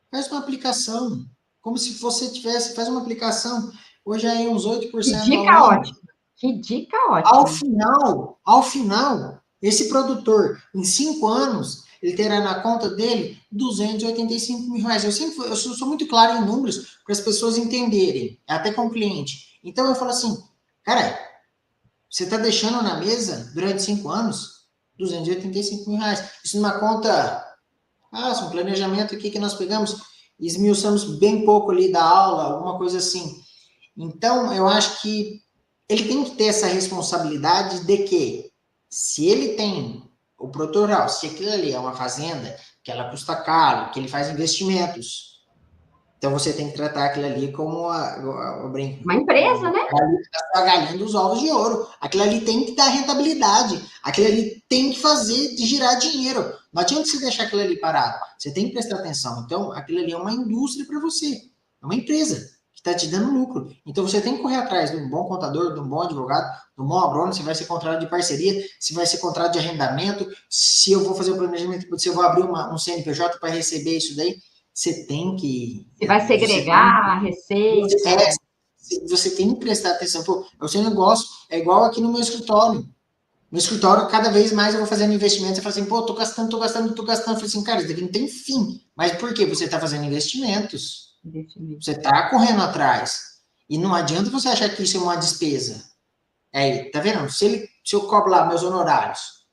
Faz uma aplicação, como se você faz uma aplicação, hoje é uns Que 8% ao dica ano. ótima. Que dica Ao ótima. final, ao final, esse produtor, em 5 anos, ele terá na conta dele R$ 285.000. Eu sou muito claro em números para as pessoas entenderem, até com o cliente. Então eu falo assim, cara, você está deixando na mesa durante 5 anos R$ 285.000. Isso numa conta Um planejamento aqui que nós pegamos, esmiuçamos bem pouco ali da aula, alguma coisa assim. Então, eu acho que ele tem que ter essa responsabilidade de que, se ele tem o produtor rural, se aquilo ali é uma fazenda, que ela custa caro, que ele faz investimentos, então você tem que tratar aquilo ali como a brinco, Uma empresa, né? a galinha dos ovos de ouro. Aquilo ali tem que dar rentabilidade. Aquilo ali tem que fazer de girar dinheiro. Não adianta você deixar aquilo ali parado. Você tem que prestar atenção. Então, aquilo ali é uma indústria para você. É uma empresa que está te dando lucro. Então, você tem que correr atrás de um bom contador, de um bom advogado, de um bom agrônomo. Se vai ser contrato de parceria, se vai ser contrato de arrendamento, se eu vou fazer o planejamento, se eu vou abrir um CNPJ para receber isso daí, você tem que. Se vai Você tem segregar a receita, é, né? você tem que prestar atenção. Pô, é o seu negócio. É igual aqui no meu escritório. No escritório, cada vez mais eu vou fazendo investimentos. Eu falo assim, pô, tô gastando, tô gastando, tô gastando. Eu falei assim, cara, isso daqui não tem fim. Mas por quê? Você está fazendo investimentos. Investimento. Você está correndo atrás. E não adianta você achar que isso é uma despesa. É, tá vendo? Se eu cobro lá meus honorários,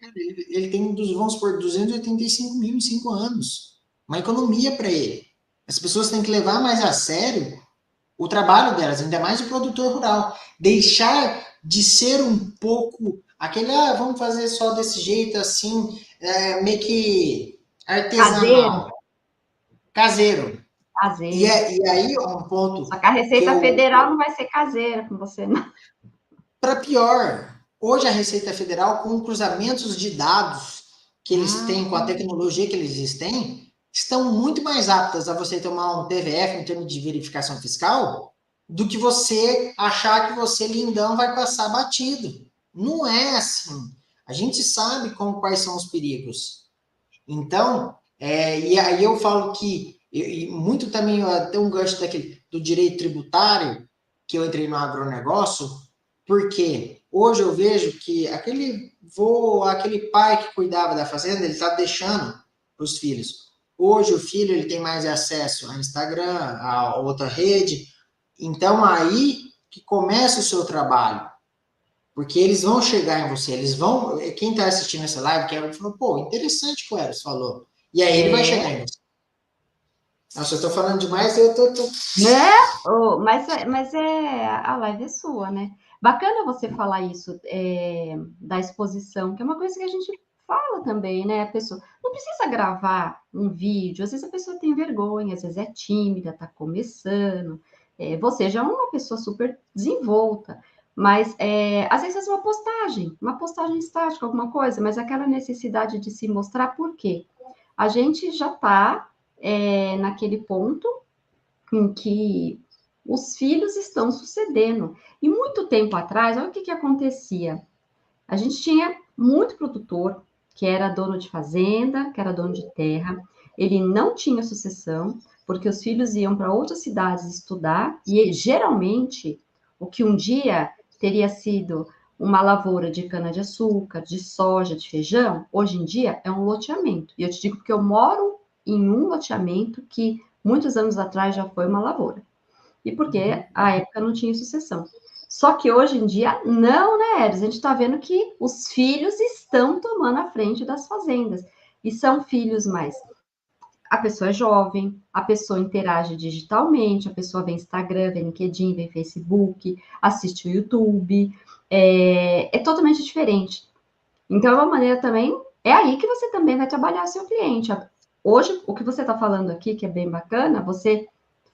cara, ele tem, vamos supor, 285 mil em 5 anos. Uma economia para ele. As pessoas têm que levar mais a sério o trabalho delas, ainda mais o produtor rural. Deixar de ser um pouco aquele, vamos fazer só desse jeito assim, meio que Caseiro, artesanal, caseiro. caseiro. E aí um ponto Só que a que Receita eu, Federal não vai ser caseira com você, não. para pior, hoje a Receita Federal, com cruzamentos de dados que eles Ah, têm, com a tecnologia que eles têm, estão muito mais aptas a você tomar um TVF em termos de verificação fiscal do que você achar que você, lindão, vai passar batido. Não é assim. A gente sabe quais são os perigos. Então, e aí eu falo que, e muito também, até um gancho do direito tributário, que eu entrei no agronegócio, porque hoje eu vejo que aquele pai que cuidava da fazenda, ele está deixando para os filhos. Hoje o filho ele tem mais acesso a Instagram, a outra rede. Então aí que começa o seu trabalho. Porque eles vão chegar em você, eles vão. Quem está assistindo essa live, que falou, pô, interessante o que o Eros falou. E aí ele vai chegar é. em você. Nossa, eu estou falando demais, eu tô. Né? Oh, mas a live é sua, né? Bacana você falar isso da exposição, que é uma coisa que a gente fala também, né? A pessoa não precisa gravar um vídeo, às vezes a pessoa tem vergonha, às vezes é tímida, está começando. Você já é uma pessoa super desenvolta, mas às vezes é uma postagem estática, alguma coisa, mas aquela necessidade de se mostrar por quê? A gente já está naquele ponto em que os filhos estão sucedendo. E muito tempo atrás, olha o que acontecia. A gente tinha muito produtor que era dono de fazenda, que era dono de terra, ele não tinha sucessão, porque os filhos iam para outras cidades estudar, e geralmente o que um dia teria sido uma lavoura de cana-de-açúcar, de soja, de feijão, hoje em dia é um loteamento. E eu te digo porque eu moro em um loteamento que muitos anos atrás já foi uma lavoura. E porque a época não tinha sucessão. Só que hoje em dia, não, né, Eros? A gente está vendo que os filhos estão tomando a frente das fazendas. E são filhos mais. A pessoa é jovem, a pessoa interage digitalmente, a pessoa vê Instagram, vê LinkedIn, vê Facebook, assiste o YouTube. É totalmente diferente. Então, é uma maneira também. É aí que você também vai trabalhar seu cliente. Hoje, o que você está falando aqui, que é bem bacana, você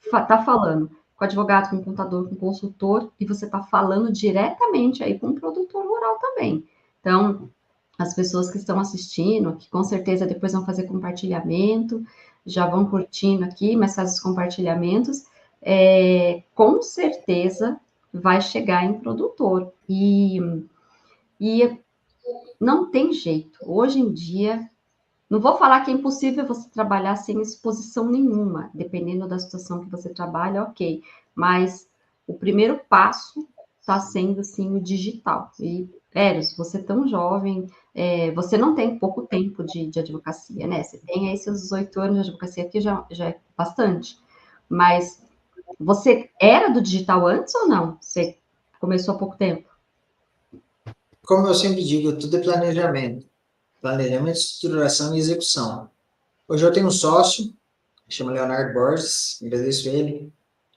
está falando com advogado, com contador, com consultor, e você está falando diretamente aí com o produtor rural também. Então, as pessoas que estão assistindo, que com certeza depois vão fazer compartilhamento, já vão curtindo aqui, mas faz os compartilhamentos, com certeza vai chegar em produtor. E não tem jeito. Hoje em dia, não vou falar que é impossível você trabalhar sem exposição nenhuma, dependendo da situação que você trabalha, ok. Mas o primeiro passo está sendo, sim, o digital. E, Eros, você é tão jovem, você não tem pouco tempo de advocacia, né? Você tem aí seus 18 anos de advocacia, que já é bastante. Mas você era do digital antes ou não? Você começou há pouco tempo? Como eu sempre digo, tudo é planejamento. Planejamento, estruturação e execução. Hoje eu tenho um sócio, que chama Leonardo Borges, agradeço ele.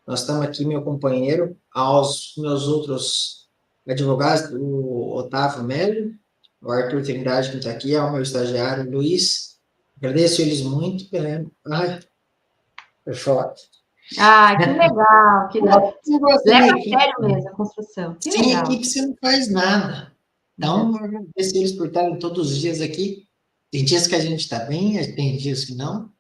Nós estamos aqui, meu companheiro, aos meus outros advogados, o Otávio Melo, o Arthur Trindade, que está aqui, ao meu estagiário, Luiz. Agradeço eles muito. Ai, foi foda. Ah, que legal, Eu gosto da leva minha a equipe. sério mesmo a construção, que Sem legal. equipe você não faz nada. Então, Uhum. eu agradeço eles por estarem todos os dias aqui. Tem dias que a gente está bem, tem dias que não,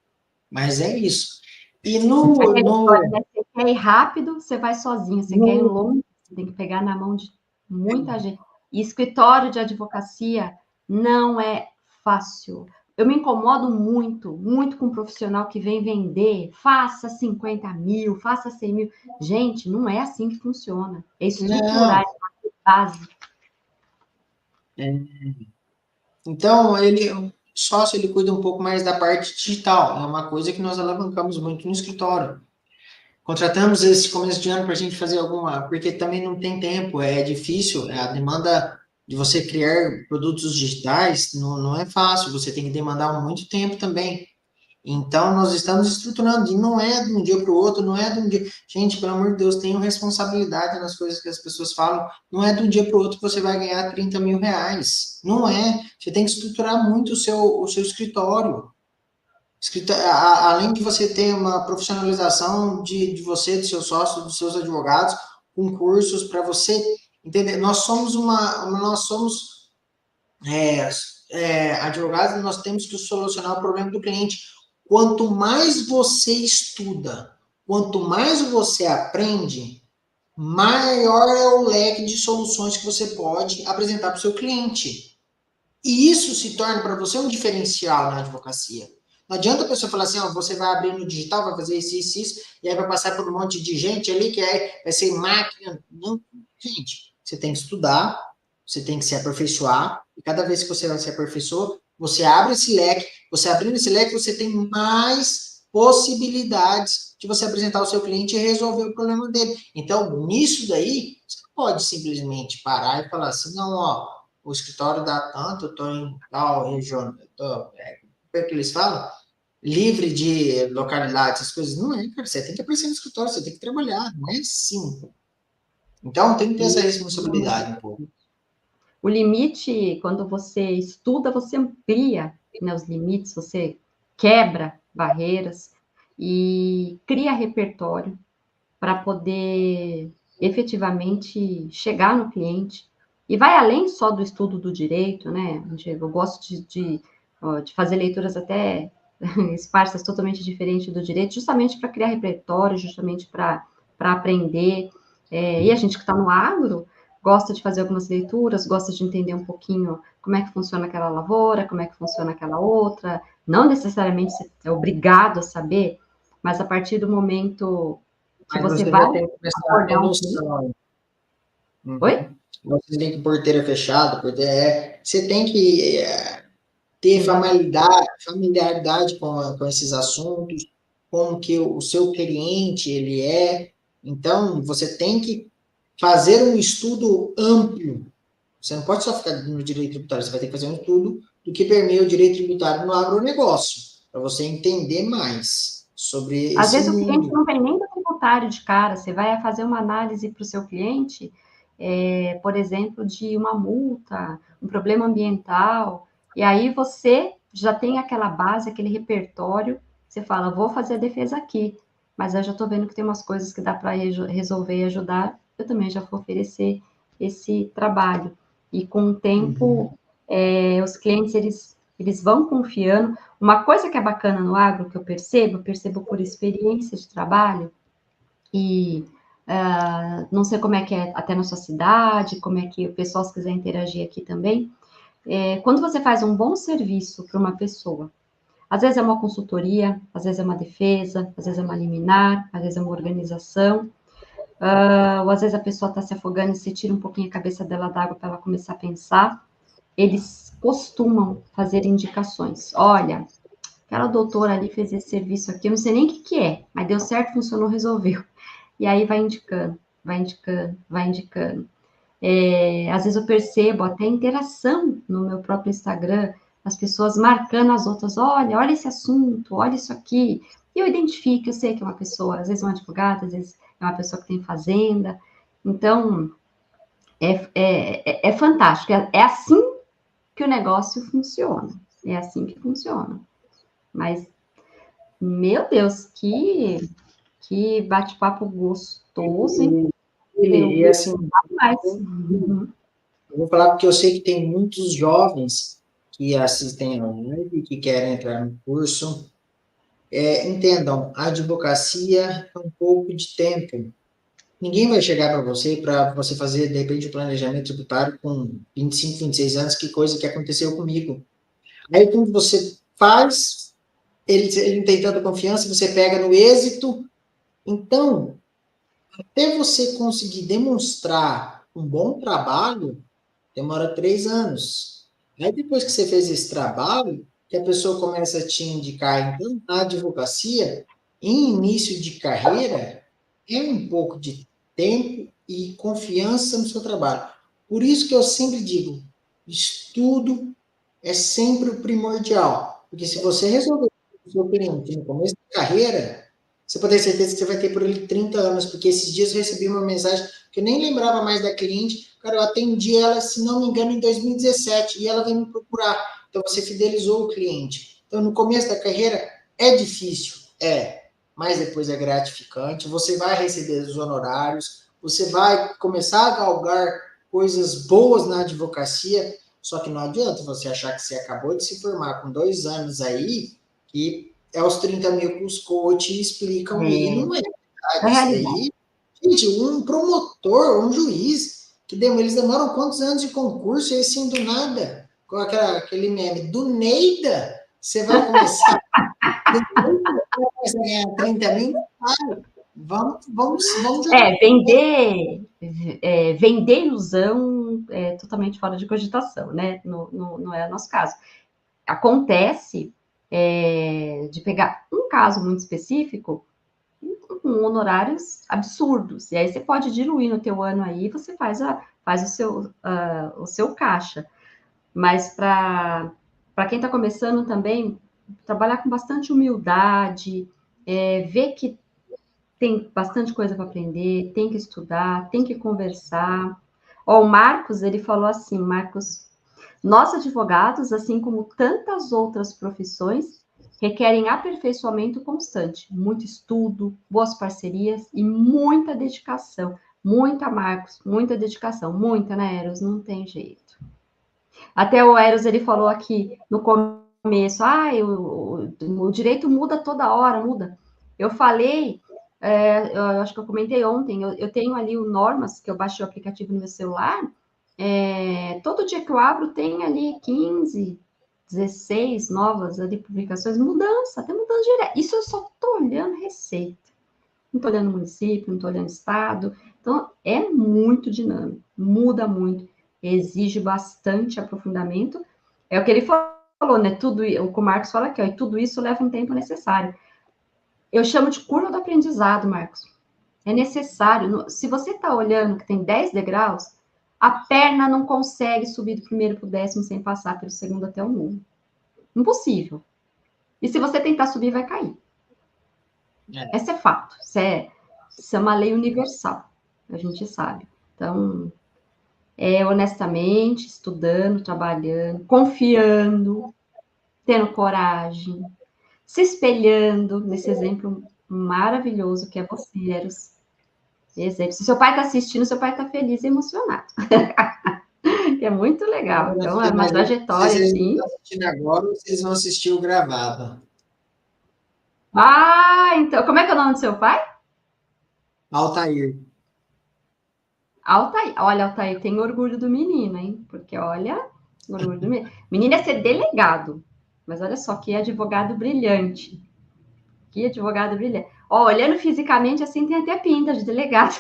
mas é isso. E Aquela história, né? Você quer ir rápido, você vai sozinho. Você quer ir no longe, você tem que pegar na mão de muita gente. E escritório de advocacia não é fácil. Eu me incomodo muito, muito com um profissional que vem vender, faça 50 mil, faça 100 mil. Gente, não é assim que funciona. É estruturar, não. é base. Então, o sócio ele cuida um pouco mais da parte digital. É uma coisa que nós alavancamos muito no escritório. Contratamos esse começo de ano para a gente fazer alguma, porque também não tem tempo, é difícil, a demanda de você criar produtos digitais não é fácil, você tem que demandar muito tempo também. Então, nós estamos estruturando, e não é de um dia para o outro, não é de um dia. Gente, pelo amor de Deus, tenham responsabilidade nas coisas que as pessoas falam. Não é de um dia para o outro que você vai ganhar 30 mil reais. Não é. Você tem que estruturar muito o seu escritório. Além de você ter uma profissionalização de você, do seu sócio, dos seus advogados, com cursos para você entender. Nós somos advogados, nós temos que solucionar o problema do cliente. Quanto mais você estuda, quanto mais você aprende, maior é o leque de soluções que você pode apresentar para o seu cliente. E isso se torna para você um diferencial na advocacia. Não adianta a pessoa falar assim, ó, você vai abrir no digital, vai fazer isso, e aí vai passar por um monte de gente ali que vai ser máquina. Não, gente, você tem que estudar, você tem que se aperfeiçoar, e cada vez que você vai se aperfeiçoar, você abre esse leque, você abrindo esse leque, você tem mais possibilidades de você apresentar ao seu cliente e resolver o problema dele. Então, nisso daí, você pode simplesmente parar e falar assim, não, ó, o escritório dá tanto, eu estou em tal região, como é que eles falam? Livre de localidade, essas coisas. Não é, cara, você tem que aparecer no escritório, você tem que trabalhar, não é assim. Então, tem que ter essa responsabilidade um pouco. O limite, quando você estuda, você amplia, né, os limites, você quebra barreiras e cria repertório para poder efetivamente chegar no cliente. E vai além só do estudo do direito, né? Eu gosto de fazer leituras até esparsas totalmente diferentes do direito, justamente para criar repertório, justamente para aprender. E a gente que está no agro gosta de fazer algumas leituras, gosta de entender um pouquinho como é que funciona aquela lavoura, como é que funciona aquela outra. Não necessariamente você é obrigado a saber, mas a partir do momento que Mas você você vai já tem que começar a ter abordar um cliente. noção. Oi? Você tem que porteira fechada, você tem que ter Exato. familiaridade com esses assuntos, como que o seu cliente ele é. Então, você tem que fazer um estudo amplo. Você não pode só ficar no direito tributário, você vai ter que fazer um estudo do que permeia o direito tributário no agronegócio, para você entender mais sobre Às esse vezes o cliente mundo. não vem nem do tributário de cara, você vai fazer uma análise para o seu cliente, por exemplo, de uma multa, um problema ambiental, e aí você já tem aquela base, aquele repertório, você fala, vou fazer a defesa aqui, mas eu já estou vendo que tem umas coisas que dá para resolver e ajudar, eu também já vou oferecer esse trabalho. E com o tempo, os clientes, eles vão confiando. Uma coisa que é bacana no agro, que eu percebo por experiência de trabalho, e não sei como é que é até na sua cidade, como é que o pessoal, se quiser interagir aqui também, quando você faz um bom serviço para uma pessoa, às vezes é uma consultoria, às vezes é uma defesa, às vezes é uma liminar, às vezes é uma organização, ou às vezes a pessoa está se afogando e você tira um pouquinho a cabeça dela d'água para ela começar a pensar, eles costumam fazer indicações. Olha, aquela doutora ali fez esse serviço aqui, eu não sei nem o que que é, mas deu certo, funcionou, resolveu. E aí vai indicando, vai indicando, vai indicando. Às vezes eu percebo até interação no meu próprio Instagram. as pessoas marcando as outras, olha esse assunto, olha isso aqui. E eu identifico, eu sei que é uma pessoa, às vezes é um advogado, às vezes é uma pessoa que tem fazenda. Então, é fantástico. É assim que o negócio funciona. É assim que funciona. Mas, meu Deus, que bate-papo gostoso, hein? E assim, Mais. eu vou falar porque eu sei que tem muitos jovens que assistem a live e que querem entrar no curso. Entendam, a advocacia é um pouco de tempo. Ninguém vai chegar para você fazer, de repente, o planejamento tributário com 25, 26 anos, que coisa que aconteceu comigo. Aí, quando você faz, ele não tem tanta confiança, você pega no êxito. Então, até você conseguir demonstrar um bom trabalho, demora 3 anos. Aí, depois que você fez esse trabalho, que a pessoa começa a te indicar, então, a advocacia, em início de carreira, é um pouco de tempo e confiança no seu trabalho. Por isso que eu sempre digo, estudo é sempre o primordial. Porque se você resolver o seu cliente no começo da carreira, você pode ter certeza que você vai ter por ele 30 anos, porque esses dias eu recebi uma mensagem que eu nem lembrava mais da cliente, cara, eu atendi ela, se não me engano, em 2017, e ela veio me procurar. Então, você fidelizou o cliente. Então, no começo da carreira, é difícil, mas depois é gratificante, você vai receber os honorários, você vai começar a galgar coisas boas na advocacia, só que não adianta você achar que você acabou de se formar com 2 anos aí, que é os 30 mil que os coaches explicam aí, não é É a verdade. Isso realidade. aí, gente, um promotor, um juiz, eles demoram quantos anos de concurso e assim do nada, com aquele meme, do Neida, você vai começar a ganhar 30 mil? Vamos jogar. Vender ilusão é totalmente fora de cogitação, né? Não é o nosso caso. Acontece de pegar um caso muito específico com honorários absurdos. E aí você pode diluir no teu ano aí, você faz o seu caixa. Mas para quem está começando também, trabalhar com bastante humildade, ver que tem bastante coisa para aprender, tem que estudar, tem que conversar. Ó, o Marcos, ele falou assim, Marcos, nós advogados, assim como tantas outras profissões, requerem aperfeiçoamento constante, muito estudo, boas parcerias e muita dedicação. Muita, Marcos, muita dedicação, muita, né, Eros? Não tem jeito. Até o Eros, ele falou aqui no começo, o direito muda toda hora, muda. Eu falei, eu acho que eu comentei ontem, eu tenho ali o Normas, que eu baixei o aplicativo no meu celular, todo dia que eu abro tem ali 15, 16 novas ali publicações, mudança, tem mudança direto. Isso eu só estou olhando receita. Não estou olhando município, não estou olhando estado. Então, é muito dinâmico, muda muito, exige bastante aprofundamento. É o que ele falou, né? Tudo, o que o Marcos fala aqui, ó, e tudo isso leva um tempo necessário. Eu chamo de curva do aprendizado, Marcos. É necessário. Se você está olhando que tem 10 degraus, a perna não consegue subir do primeiro para o 10º sem passar pelo segundo até o nono. Impossível. E se você tentar subir, vai cair. Esse é fato. Isso é uma lei universal. A gente sabe. Então, honestamente, estudando, trabalhando, confiando, tendo coragem, se espelhando nesse exemplo maravilhoso que é você, Eros. Exemplo. Se seu pai está assistindo, seu pai está feliz e emocionado. É muito legal. Então, é uma Mas não sei trajetória, se eles assim. estão assistindo agora ou se eles vão assistir o gravado. Então, como é que é o nome do seu pai? Altair. Altair. Olha, Altair, tem orgulho do menino, hein? Porque, olha, orgulho do menino. Menino é ser delegado. Mas olha só, que advogado brilhante. Que advogado brilhante. Ó, olhando fisicamente, assim, tem até pinta de delegado.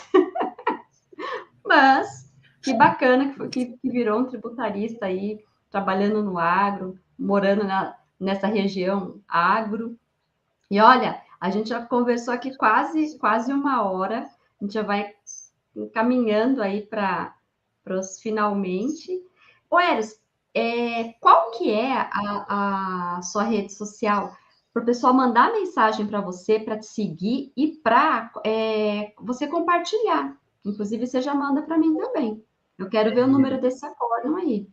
Mas, que bacana que virou um tributarista aí, trabalhando no agro, morando nessa região agro. E olha, a gente já conversou aqui quase uma hora. A gente já vai caminhando aí para os finalmente. Ô, Eros, qual que é a sua rede social? Para o pessoal mandar mensagem para você, para te seguir e para você compartilhar. Inclusive, você já manda para mim também. Eu quero ver o número desse acórdão aí.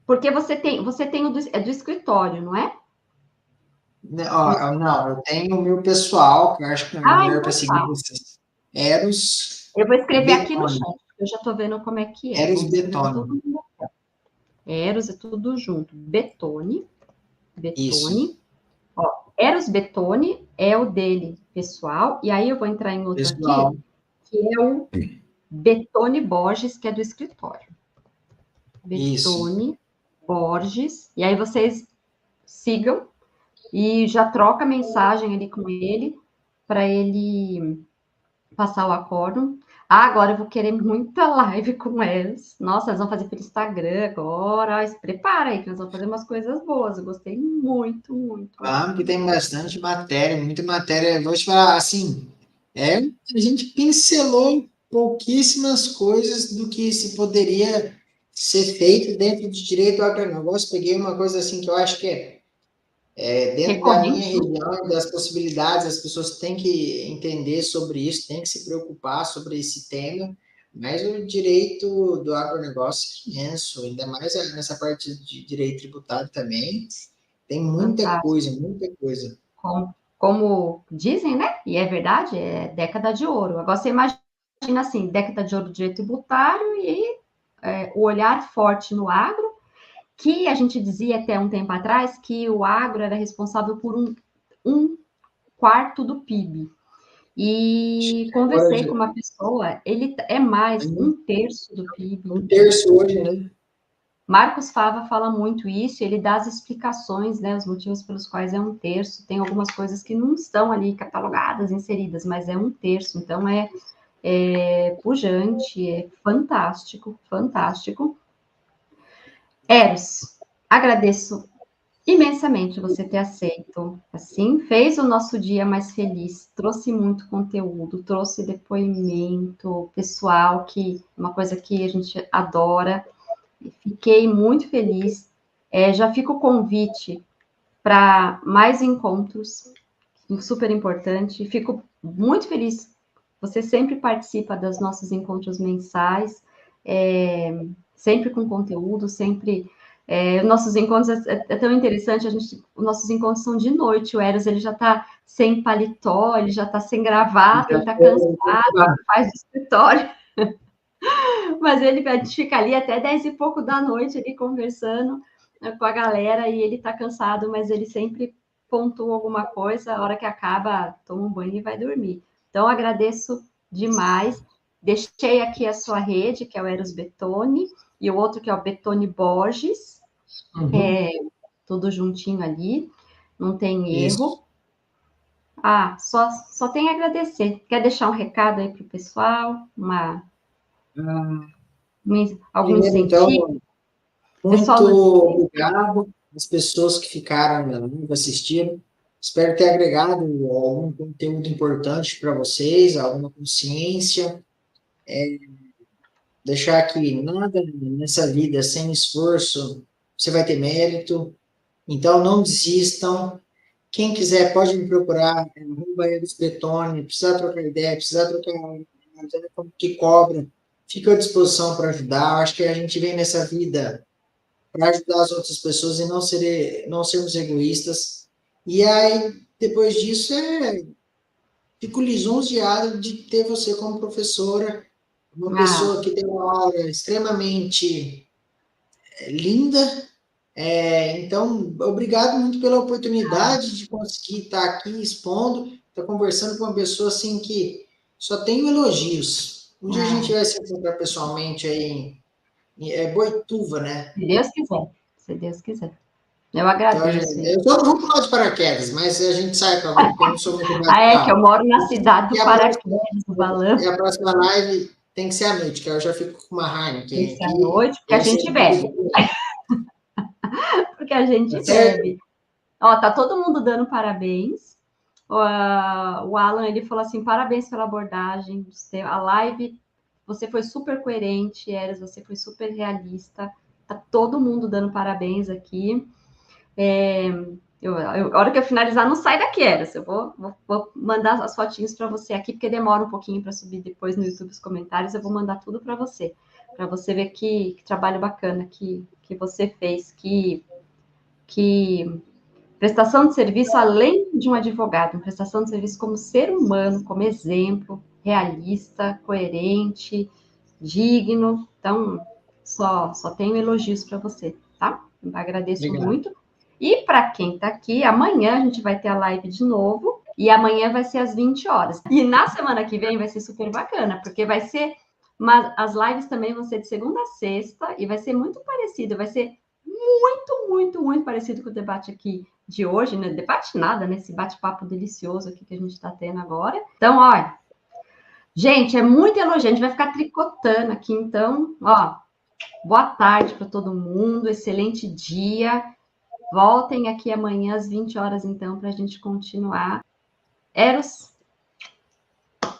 Porque você tem o do escritório, não é? Não, eu tenho o meu pessoal, que eu acho que é Ah, melhor para então seguir tá. vocês. Eros Eu vou escrever aqui no chat, Betone. eu já estou vendo como é que é. Eros Vamos escrever para todo Betone. mundo. Eros é tudo junto. Betone, Isso, Betone. Ó, Eros Betone é o dele, pessoal. E aí eu vou entrar em outro aqui, pessoal. que é o Betone Borges, que é do escritório. Isso. Betone Borges. E aí vocês sigam e já troca mensagem ali com ele para ele passar o acórdão. Ah, agora eu vou querer muita live com eles. Nossa, eles vão fazer pelo Instagram agora. Se prepara aí, que nós vamos fazer umas coisas boas. Eu gostei muito, muito, Claro que muito. tem bastante matéria, muita matéria. Vou te falar assim, a gente pincelou pouquíssimas coisas do que se poderia ser feito dentro de direito ao agronegócio. Peguei uma coisa assim que eu acho que dentro da minha Recorrente, né? região, das possibilidades, as pessoas têm que entender sobre isso, têm que se preocupar sobre esse tema, mas o direito do agronegócio é imenso, ainda mais nessa parte de direito tributário também, tem muita Fantástico. coisa, muita coisa. Como dizem, né? E é verdade, é década de ouro. Agora você imagina assim, década de ouro do direito tributário e o olhar forte no agro, que a gente dizia até um tempo atrás que o agro era responsável por um quarto do PIB. E Agora, conversei com uma pessoa, ele é mais um terço do PIB. um terço hoje, né? Marcos Fava fala muito isso, ele dá as explicações, né, os motivos pelos quais é um terço. Tem algumas coisas que não estão ali catalogadas, inseridas, mas é um terço. Então é pujante, é fantástico, fantástico. Eros, agradeço imensamente você ter aceito, assim, fez o nosso dia mais feliz, trouxe muito conteúdo, trouxe depoimento pessoal, que é uma coisa que a gente adora. Fiquei muito feliz. Já fica o convite para mais encontros, super importante. Fico muito feliz. Você sempre participa dos nossos encontros mensais, sempre com conteúdo, sempre. Nossos encontros é tão interessante, os nossos encontros são de noite. O Eros ele já está sem paletó, ele já está sem gravata, ele está cansado, faz do escritório, mas ele a gente fica ali até 10 e pouco da noite ali conversando, né, com a galera e ele está cansado, mas ele sempre pontua alguma coisa, a hora que acaba, toma um banho e vai dormir. Então, agradeço demais. Deixei aqui a sua rede, que é o Eros Betone, e o outro que é o Betone Borges, Uhum. tudo juntinho ali, não tem Isso. erro. Ah, só tem a agradecer. Quer deixar um recado aí para o pessoal? Ah, Algum primeiro, incentivo? então, Pessoal muito no obrigado às pessoas que ficaram na live assistindo. Espero ter agregado algum conteúdo importante para vocês, alguma consciência. Deixar que nada nessa vida sem esforço você vai ter mérito. Então, não desistam. Quem quiser pode me procurar, Eros Betone, precisar trocar ideia, precisar trocar que cobra, fico à disposição para ajudar. Acho que a gente vem nessa vida para ajudar as outras pessoas e não sermos egoístas. E aí, depois disso, fico lisonjeado de ter você como professora, uma Ah, pessoa que tem uma aula extremamente linda. Então, obrigado muito pela oportunidade de conseguir estar aqui expondo, estar conversando com uma pessoa assim que só tem elogios. Um dia a gente vai se encontrar pessoalmente aí em Boituva, né? se Deus quiser, se Deus quiser. Eu Então, agradeço. eu só não vou pular de paraquedas, mas a gente sai para ver, porque eu não sou muito Ah, é que eu radical. moro na cidade E do a próxima, paraquedas, do balão. e a próxima live tem que ser à noite, que eu já fico com uma Tem que Heineken ser à aqui, noite, porque e a aí você gente fica bebe. com Porque a tá gente certo? bebe. Ó, tá todo mundo dando parabéns. O Alan, ele falou assim, parabéns pela abordagem. A live, você foi super coerente, Eras, você foi super realista. tá todo mundo dando parabéns aqui. A hora que eu finalizar, não sai daqui, Eras. Eu vou mandar as fotinhos para você aqui, porque demora um pouquinho para subir depois no YouTube os comentários. Eu vou mandar tudo para você ver que trabalho bacana que você fez, que prestação de serviço além de um advogado, prestação de serviço como ser humano, como exemplo, realista, coerente, digno. Então, só tenho elogios para você, tá? Eu agradeço Obrigado. muito. E para quem está aqui, amanhã a gente vai ter a live de novo, e amanhã vai ser às 20 horas. E na semana que vem vai ser super bacana, porque vai ser. Mas as lives também vão ser de segunda a sexta, e vai ser muito parecido, vai ser muito parecido com o debate aqui de hoje, né? Debate nada, né? Esse bate-papo delicioso aqui que a gente está tendo agora. Então, olha, gente, é muito elogio, a gente vai ficar tricotando aqui, então, ó, boa tarde para todo mundo, excelente dia. Voltem aqui amanhã às 20 horas, então, para a gente continuar. Eros,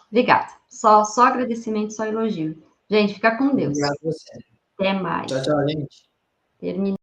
obrigada. Só agradecimento, só elogio. Gente, fica com Deus. Obrigado a você. Até Tchau, mais. tchau, gente. Termina.